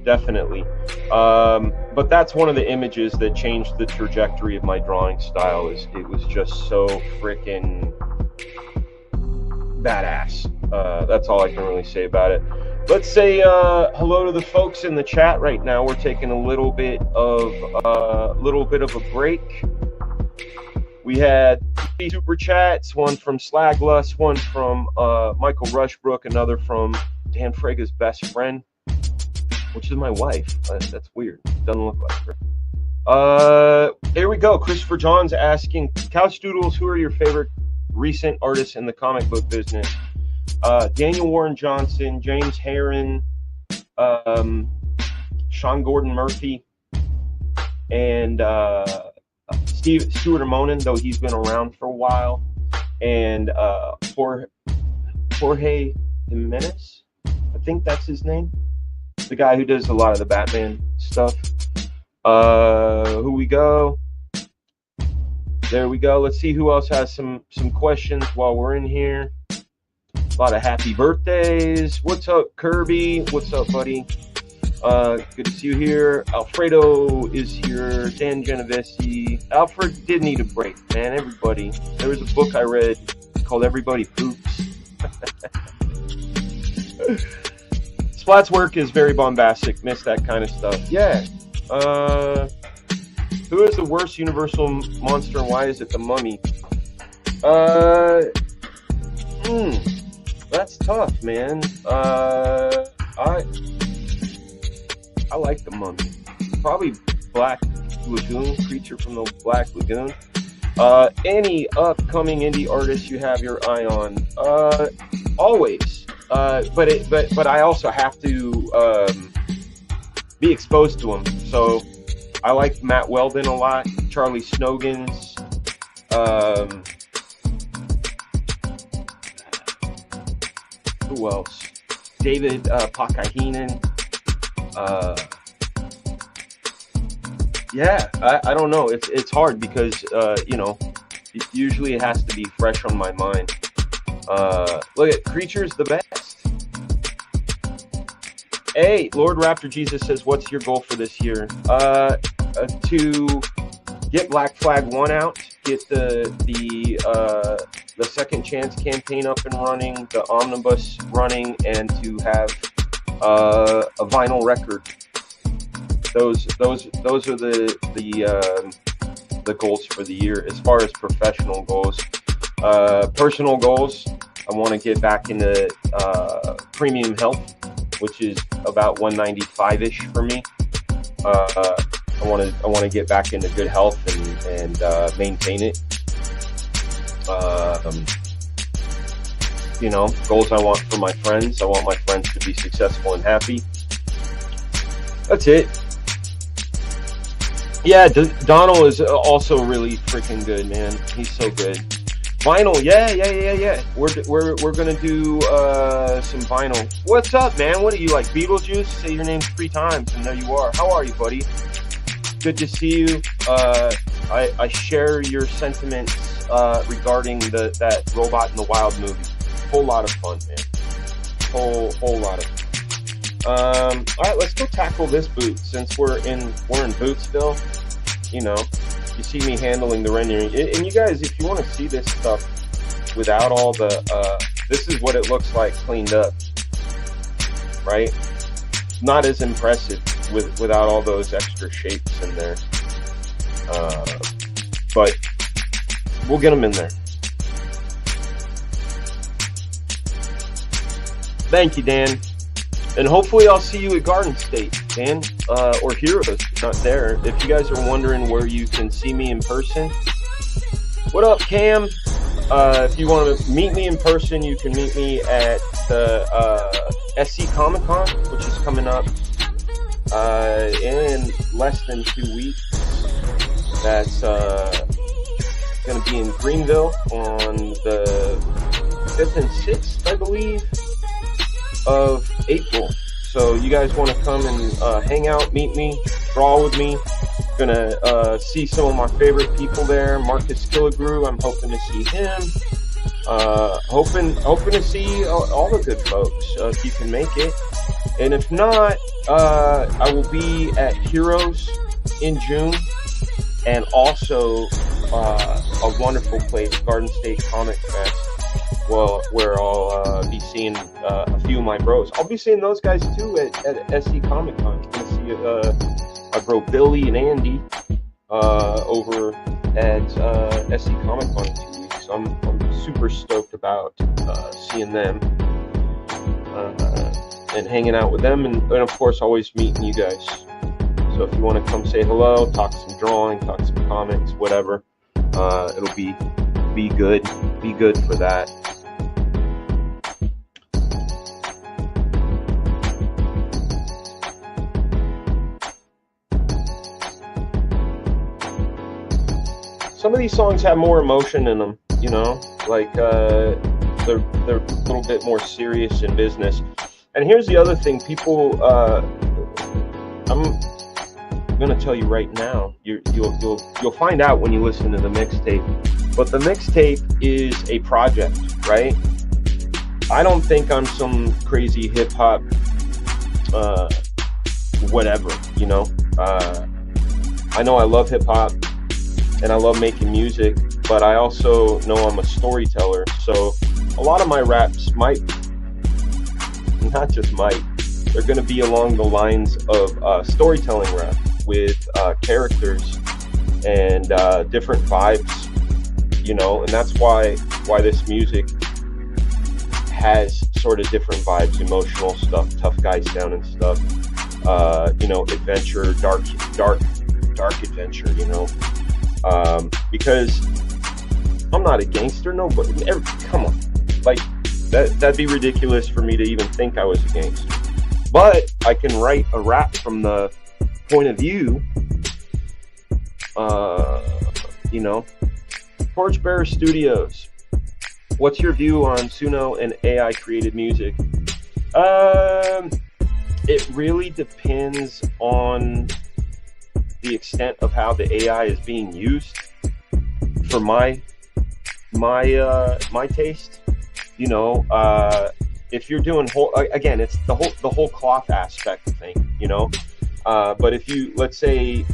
definitely. But that's one of the images that changed the trajectory of my drawing style. It was just so freaking badass. That's all I can really say about it. Let's say hello to the folks in the chat right now. We're taking a little bit of a break. We had 3 super chats, one from Slaglus, one from Michael Rushbrook, another from Dan Fraga's best friend, which is my wife. That's weird. Doesn't look like her. There we go. Christopher John's asking, Couch Doodles, who are your favorite recent artists in the comic book business? Daniel Warren Johnson, James Herron, Sean Gordon Murphy, and Stuart Amonin, though he's been around for a while, and Jorge Jimenez, I think that's his name, the guy who does a lot of the Batman stuff. Who we go? There we go. Let's see who else has some questions while we're in here. A lot of happy birthdays. What's up, Kirby? What's up, buddy? Good to see you here. Alfredo is here. Dan Genovese. Alfred did need a break, man. Everybody. There was a book I read called Everybody Poops. Splat's work is very bombastic. Miss that kind of stuff. Yeah. Who is the worst universal monster and why is it the Mummy? That's tough, man. I like the Mummy. Probably Black Lagoon, Creature from the Black Lagoon. Any upcoming indie artists you have your eye on? Always. But I also have to be exposed to them. So I like Matt Weldon a lot. Charlie Snogans. Who else? David, Pakahinen. Yeah, I don't know. It's hard because you know, usually it has to be fresh on my mind. Look at Creature's the best. Hey, Lord Raptor Jesus says, what's your goal for this year? To get Black Flag 1 out, get the Second Chance campaign up and running, the omnibus running, and to have a vinyl record. Those are the goals for the year. As far as professional goals, personal goals, I want to get back into premium health, which is about 195-ish for me. I want to get back into good health and maintain it. You know, goals I want for my friends. I want my friends to be successful and happy. That's it. Yeah, Donald is also really freaking good, man. He's so good. Vinyl, yeah. We're gonna do some vinyl. What's up, man? What are you, like Beetlejuice? Say your name 3 times, and there you are. How are you, buddy? Good to see you. I share your sentiments regarding that Robot in the Wild movie. Whole lot of fun, man. Whole lot of fun. All right, let's go tackle this boot since we're in Bootsville. You know, you see me handling the rendering, and you guys, if you want to see this stuff without all the, this is what it looks like cleaned up, right? Not as impressive without all those extra shapes in there, but we'll get them in there. Thank you, Dan. And hopefully I'll see you at Garden State, Dan, or Heroes, if not there. If you guys are wondering where you can see me in person, what up, Cam? If you want to meet me in person, you can meet me at the SC Comic Con, which is coming up in less than 2 weeks. That's going to be in Greenville on the 5th and 6th, I believe, of April. So you guys want to come and hang out, meet me, draw with me. Gonna see some of my favorite people there. Marcus Killigrew, I'm hoping to see him. Hoping to see all the good folks if you can make it. And if not, I will be at Heroes in June, and also a wonderful place, Garden State Comic Fest. Well, where I'll be seeing a few of my bros. I'll be seeing those guys too at SC Comic Con. I'm gonna see my bro Billy and Andy over at SC Comic Con in 2 weeks. So I'm super stoked about seeing them and hanging out with them, and of course always meeting you guys. So if you want to come say hello, talk some drawing, talk some comics, whatever, it'll be good. Be good for that. Some of these songs have more emotion in them, you know, like they're a little bit more serious in business. And here's the other thing, people. I'm gonna tell you right now. You'll find out when you listen to the mixtape. But the mixtape is a project, right? I don't think I'm some crazy hip hop, whatever, you know. I know I love hip hop. And I love making music, but I also know I'm a storyteller. So a lot of my raps might, not just might, they're going to be along the lines of storytelling rap with characters and different vibes, you know. And that's why this music has sort of different vibes, emotional stuff, tough guys down and stuff, you know, adventure, dark adventure, you know. Because I'm not a gangster, no, but come on, like that'd be ridiculous for me to even think I was a gangster. But I can write a rap from the point of view, you know. Torchbearer Studios, what's your view on Suno and AI created music? It really depends on the extent of how the AI is being used for my taste. You know, if you're doing again, it's the whole cloth aspect thing, you know. But if you, let's say,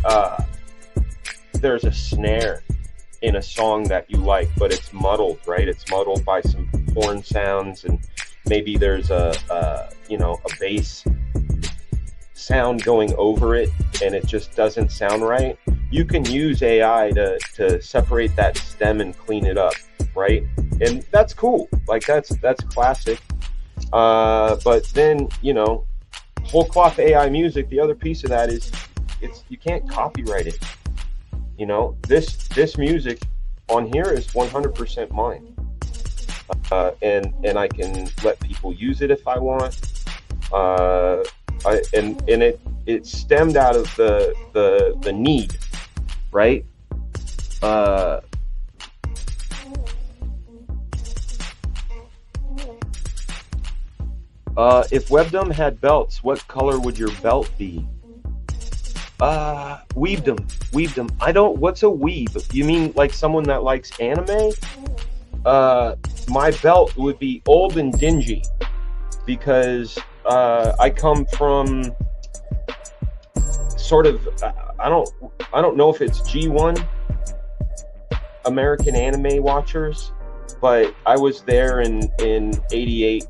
there's a snare in a song that you like, but it's muddled, right? It's muddled by some horn sounds, and maybe there's a bass sound going over it, and it just doesn't sound right. You can use AI to separate that stem and clean it up, right? And that's cool. Like that's classic. But then, you know, whole cloth AI music, the other piece of that is you can't copyright it. You know, this music on here is 100% mine. And I can let people use it if I want. It stemmed out of the need, right? If Webdom had belts, what color would your belt be? Weebdom. What's a weeb? You mean like someone that likes anime? My belt would be old and dingy, because I come from sort of, I don't know if it's G1 American Anime Watchers, but I was there in 88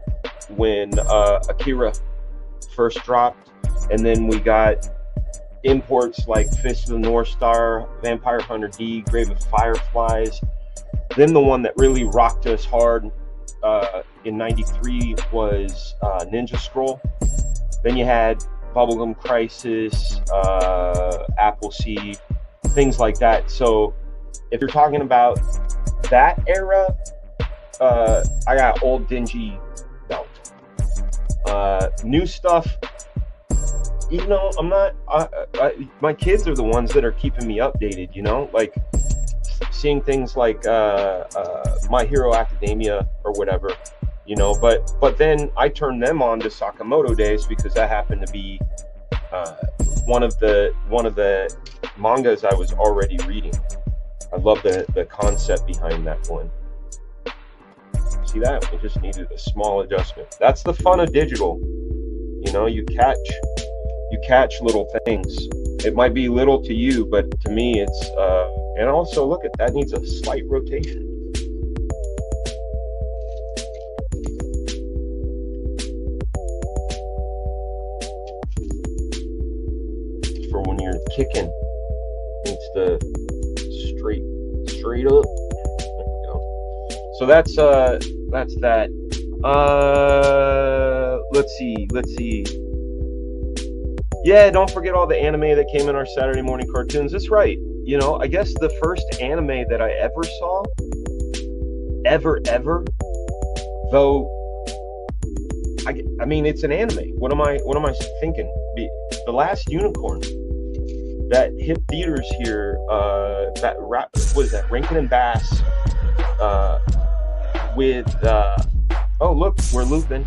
when Akira first dropped, and then we got imports like Fist of the North Star, Vampire Hunter D, Grave of Fireflies. Then the one that really rocked us hard in 93 was Ninja Scroll. Then you had Bubblegum Crisis, Appleseed, things like that. So if you're talking about that era, I got old dingy belt. New stuff, you know, I'm not, my kids are the ones that are keeping me updated, you know, like seeing things like My Hero Academia or whatever, you know, but then I turned them on to Sakamoto Days because that happened to be one of the mangas I was already reading. I love the concept behind that one. See that? We just needed a small adjustment. That's the fun of digital. You know, you catch little things. It might be little to you, but to me it's and also look at that, needs a slight rotation. For when you're kicking, it's the straight up. There we go. So that's that. Let's see. Yeah, don't forget all the anime that came in our Saturday morning cartoons. That's right. You know, I guess the first anime that I ever saw, ever, though, I mean, it's an anime. What am I thinking? The Last Unicorn that hit theaters here. What is that? Rankin and Bass. With oh look, we're looping.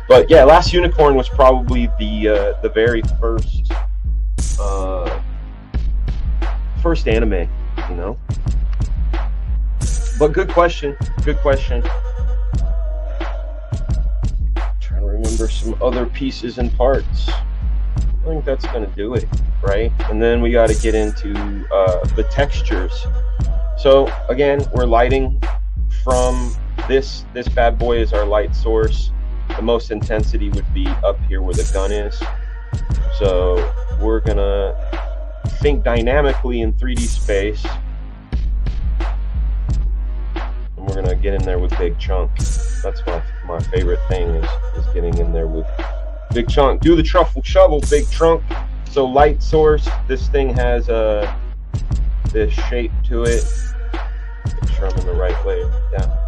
But yeah, Last Unicorn was probably the very first anime, you know. But good question. Trying to remember some other pieces and parts. I think that's gonna do it, right? And then we got to get into the textures. So again, we're lighting from this bad boy is our light source. The most intensity would be up here where the gun is. So we're gonna think dynamically in 3D space, and we're gonna get in there with Big Chunk. That's my favorite thing is getting in there with Big Chunk. Do the truffle shovel, Big Trunk. So light source, this thing has this shape to it. Make sure I'm in the right way. Yeah.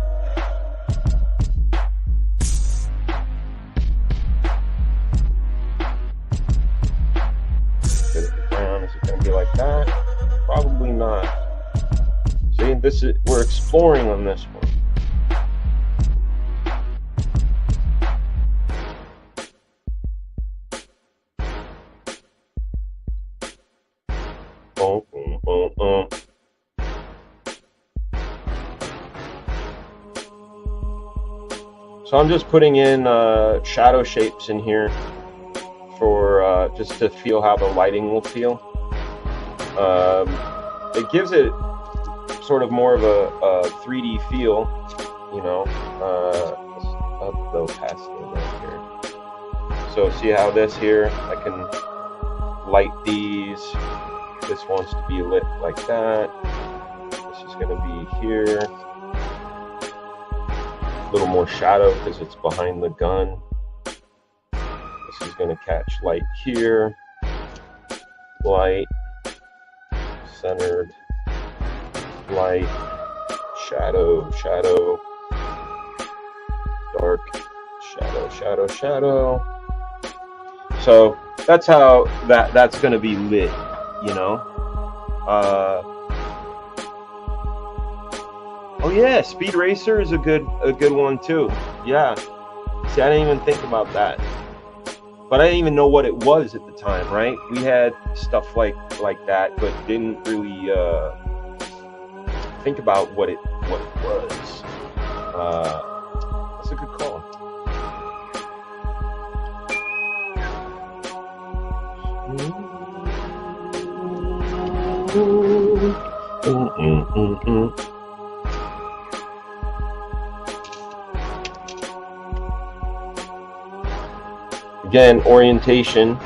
Is it going to be like that? Probably not. See, we're exploring on this one. So I'm just putting in shadow shapes in here for just to feel how the lighting will feel. It gives it sort of more of a 3D feel, you know. Up the opacity right here. So see how this here, I can light these. This wants to be lit like that. This is going to be here. A little more shadow because it's behind the gun. This is going to catch light here. Light. Centered. Light. Shadow. Shadow. Dark. Shadow. Shadow. Shadow. So that's how that's going to be lit, you know. Oh yeah, Speed Racer is a good one too. Yeah. See, I didn't even think about that. But I didn't even know what it was at the time, right? We had stuff like that, but didn't really think about what it was. That's a good call. Again, orientation.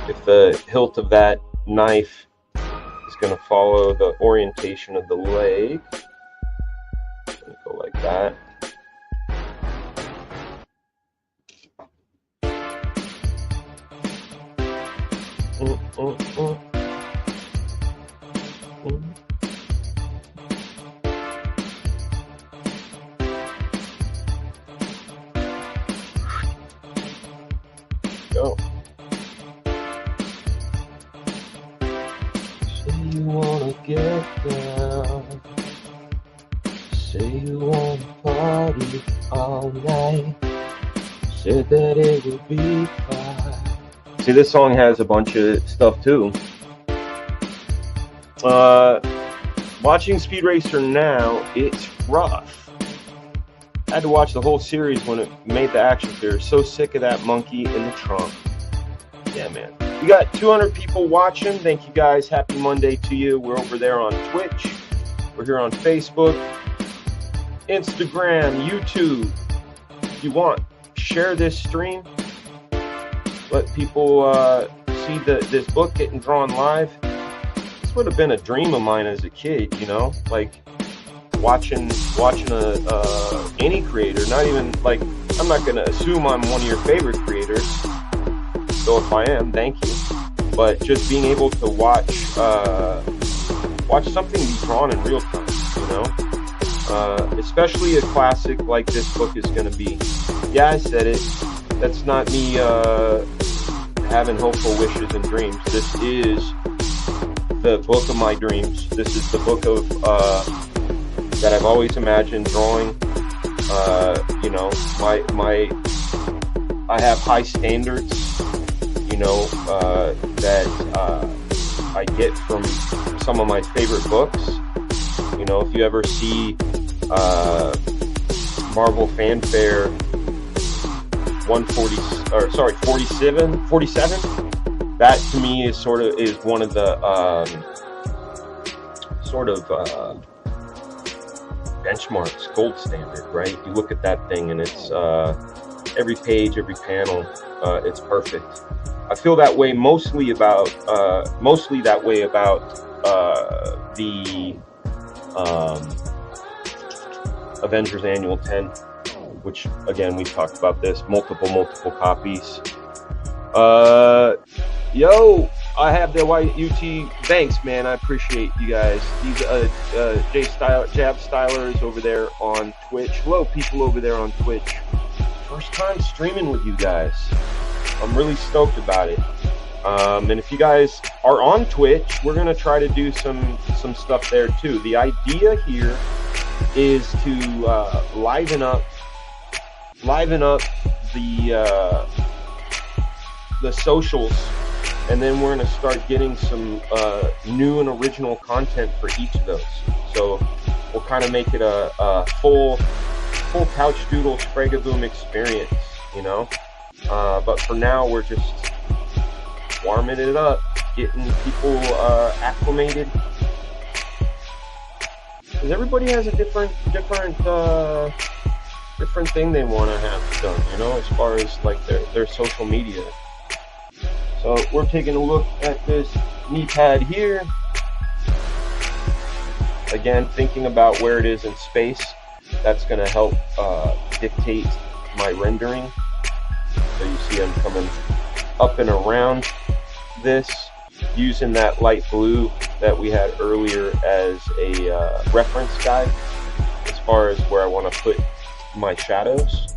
If the hilt of that knife is going to follow the orientation of the leg, it's going to go like that. Go. Say you wanna get down. Say you wanna party all night. Said that it would be fine. See, this song has a bunch of stuff too. Watching Speed Racer now, it's rough. I had to watch the whole series when it made the action figure. So sick of that monkey in the trunk. Yeah, man. We got 200 people watching. Thank you guys. Happy Monday to you. We're over there on Twitch. We're here on Facebook, Instagram, YouTube. If you want, share this stream. Let people see this book getting drawn live. This would have been a dream of mine as a kid, you know, like watching any creator. Not even like, I'm not gonna assume I'm one of your favorite creators. So if I am, thank you. But just being able to watch something be drawn in real time, you know, especially a classic like this book is gonna be. Yeah, I said it. That's not me having hopeful wishes and dreams. This is the book of my dreams. This is the book of that I've always imagined drawing. You know, I have high standards, you know, that I get from some of my favorite books. You know, if you ever see Marvel Fanfare 47, that to me is one of the benchmarks, gold standard, right? You look at that thing and it's every page, every panel, it's perfect. I feel that way mostly that way about the Avengers Annual 10, which again we've talked about this, multiple copies. Yo, I have the white UT. Thanks, man. I appreciate you guys. These Jab Stylers over there on Twitch. Hello, people over there on Twitch. First time streaming with you guys. I'm really stoked about it. And if you guys are on Twitch, we're gonna try to do some stuff there too. The idea here is to liven up the socials, and then we're gonna start getting some new and original content for each of those. So we'll kind of make it a full full Couch Doodles FragaBoom experience, you know. But for now, we're just warming it up, getting people acclimated. Because everybody has a different thing they want to have done, you know, as far as like their social media. So we're taking a look at this knee pad here. Again, thinking about where it is in space. That's going to help dictate my rendering. So you see I'm coming up and around this, using that light blue that we had earlier as a reference guide as far as where I want to put my shadows.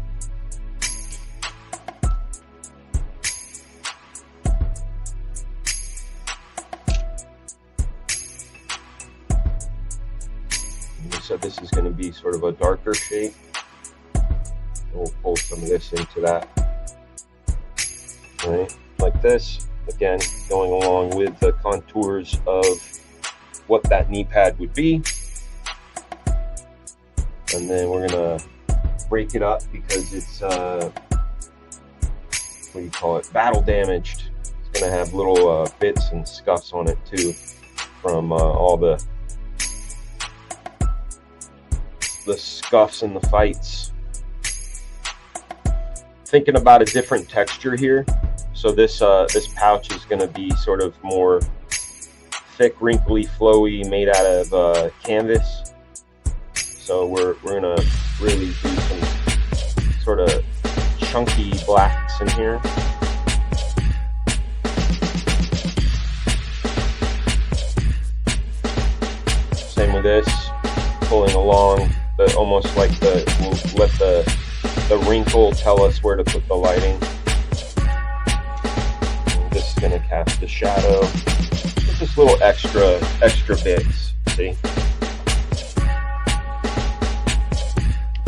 So this is going to be sort of a darker shade. We'll pull some of this into that. Right, like this. Again, going along with the contours of what that knee pad would be. And then we're going to break it up because it's, what do you call it, battle damaged. It's going to have little bits and scuffs on it too from all the scuffs and the fights. Thinking about a different texture here. So this pouch is going to be sort of more thick, wrinkly, flowy, made out of canvas. So we're going to really do some sort of chunky blacks in here. Same with this, pulling along, but almost like we'll let the wrinkle tell us where to put the lighting. This is going to cast a shadow. Just little extra bits. See?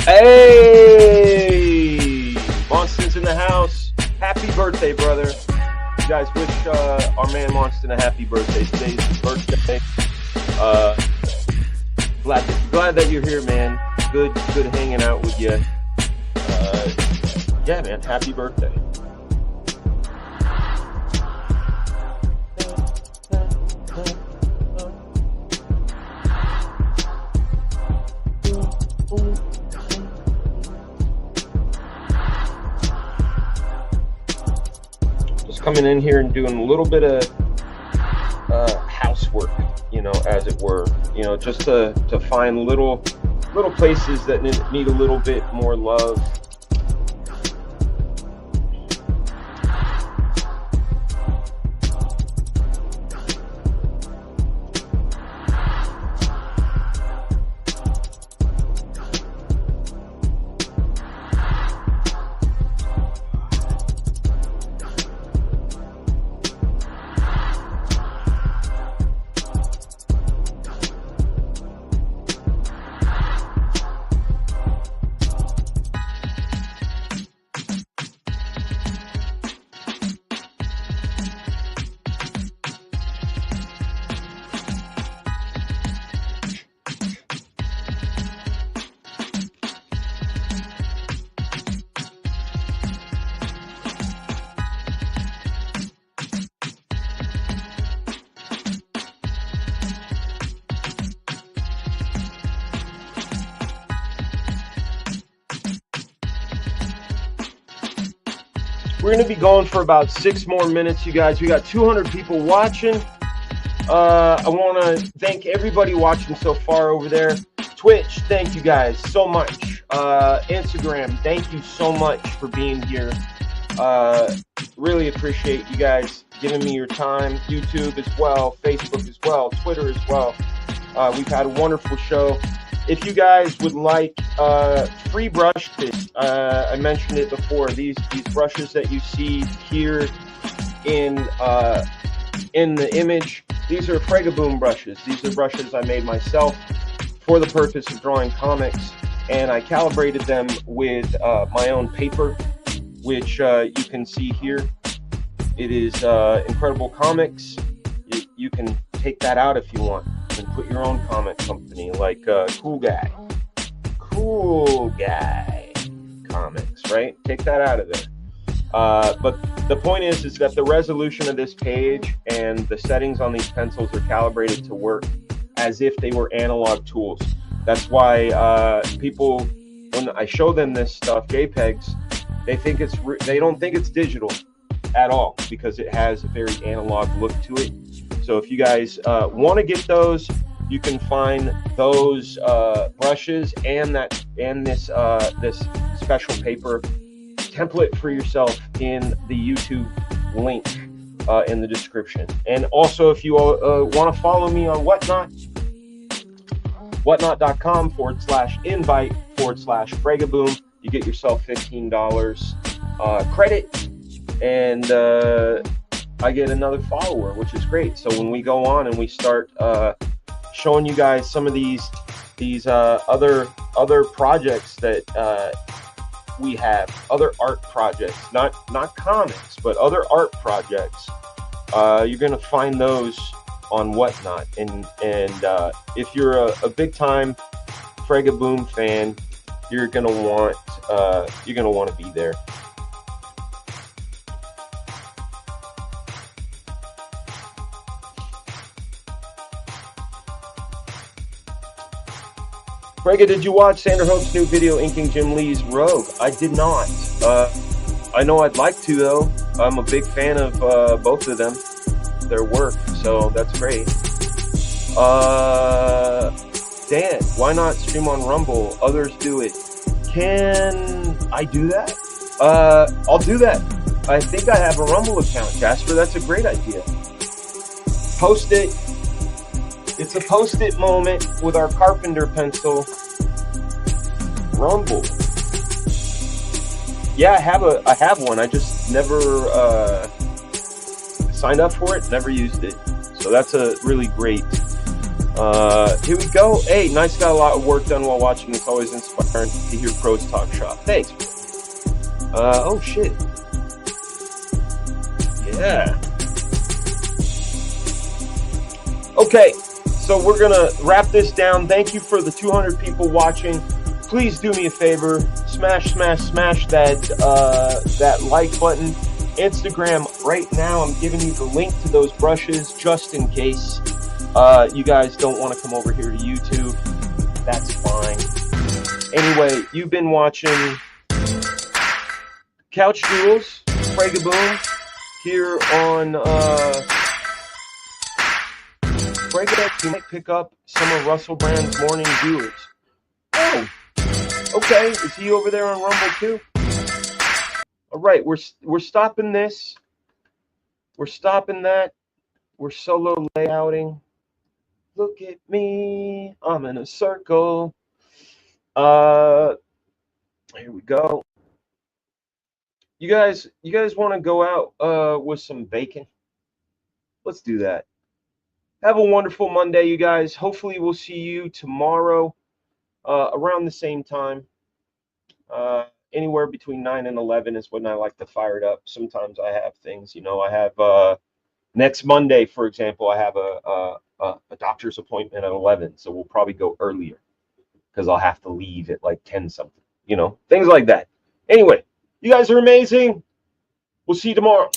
Hey! Monston's in the house. Happy birthday, brother. You guys wish our man Monston a happy birthday. Today's his birthday. Glad that you're here, man. Good hanging out with you. Yeah, man. Happy birthday. Coming in here and doing a little bit of housework, you know, as it were, you know, just to find little places that need a little bit more love. We're going to be going for about 6 more minutes, you guys. We got 200 people watching. I want to thank everybody watching so far over there. Twitch, thank you guys so much. Instagram, thank you so much for being here. Really appreciate you guys giving me your time. YouTube as well, Facebook as well, Twitter as well. We've had a wonderful show. If you guys would like free brushes, I mentioned it before. These brushes that you see here in the image, these are FragaBoom brushes. These are brushes I made myself for the purpose of drawing comics, and I calibrated them with my own paper, which you can see here. It is Incredible Comics. You can take that out if you want and put your own comic company, like Cool Guy. cool guy comics, right? Take that out of there. But the point is that the resolution of this page and the settings on these pencils are calibrated to work as if they were analog tools. That's why people, when I show them this stuff, JPEGs, they don't think it's digital at all, because it has a very analog look to it. So if you guys want to get those, you can find those brushes and this special paper template for yourself in the YouTube link in the description. And also, if you want to follow me on Whatnot, whatnot.com/invite/FragaBoom, you get yourself $15 credit, and I get another follower, which is great. So when we go on and we start showing you guys some of these other projects that we have, other art projects, not comics, but other art projects, you're gonna find those on Whatnot. And if you're a big time FragaBoom fan, you're gonna want to be there. Frega, did you watch Sander Hope's new video inking Jim Lee's Rogue? I did not. I know I'd like to, though. I'm a big fan of both of them, their work, so that's great. Dan, why not stream on Rumble? Others do it. Can I do that? I'll do that. I think I have a Rumble account, Jasper. That's a great idea. Post it. It's a post-it moment with our carpenter pencil. Rumble. Yeah, I have one. I just never signed up for it, never used it. So that's a really great. Here we go. Hey, nice, got a lot of work done while watching. It's always inspiring to hear pros talk shop. Thanks. Oh shit. Yeah. Okay. So we're gonna wrap this down. Thank you for the 200 people watching. Please do me a favor, smash that like button. Instagram, right now I'm giving you the link to those brushes just in case you guys don't want to come over here to YouTube. That's fine. Anyway, you've been watching Couch Jewels, FragaBoom, here on Frega. You might pick up some of Russell Brand's morning viewers. Oh, okay. Is he over there on Rumble too? All right, we're stopping this. We're stopping that. We're solo layouting. Look at me. I'm in a circle. Here we go. You guys want to go out with some bacon? Let's do that. Have a wonderful Monday, you guys. Hopefully we'll see you tomorrow around the same time. Anywhere between 9 and 11 is when I like to fire it up. Sometimes I have things, I have next Monday, for example, I have a doctor's appointment at 11. So we'll probably go earlier because I'll have to leave at like 10 something, things like that. Anyway, you guys are amazing. We'll see you tomorrow.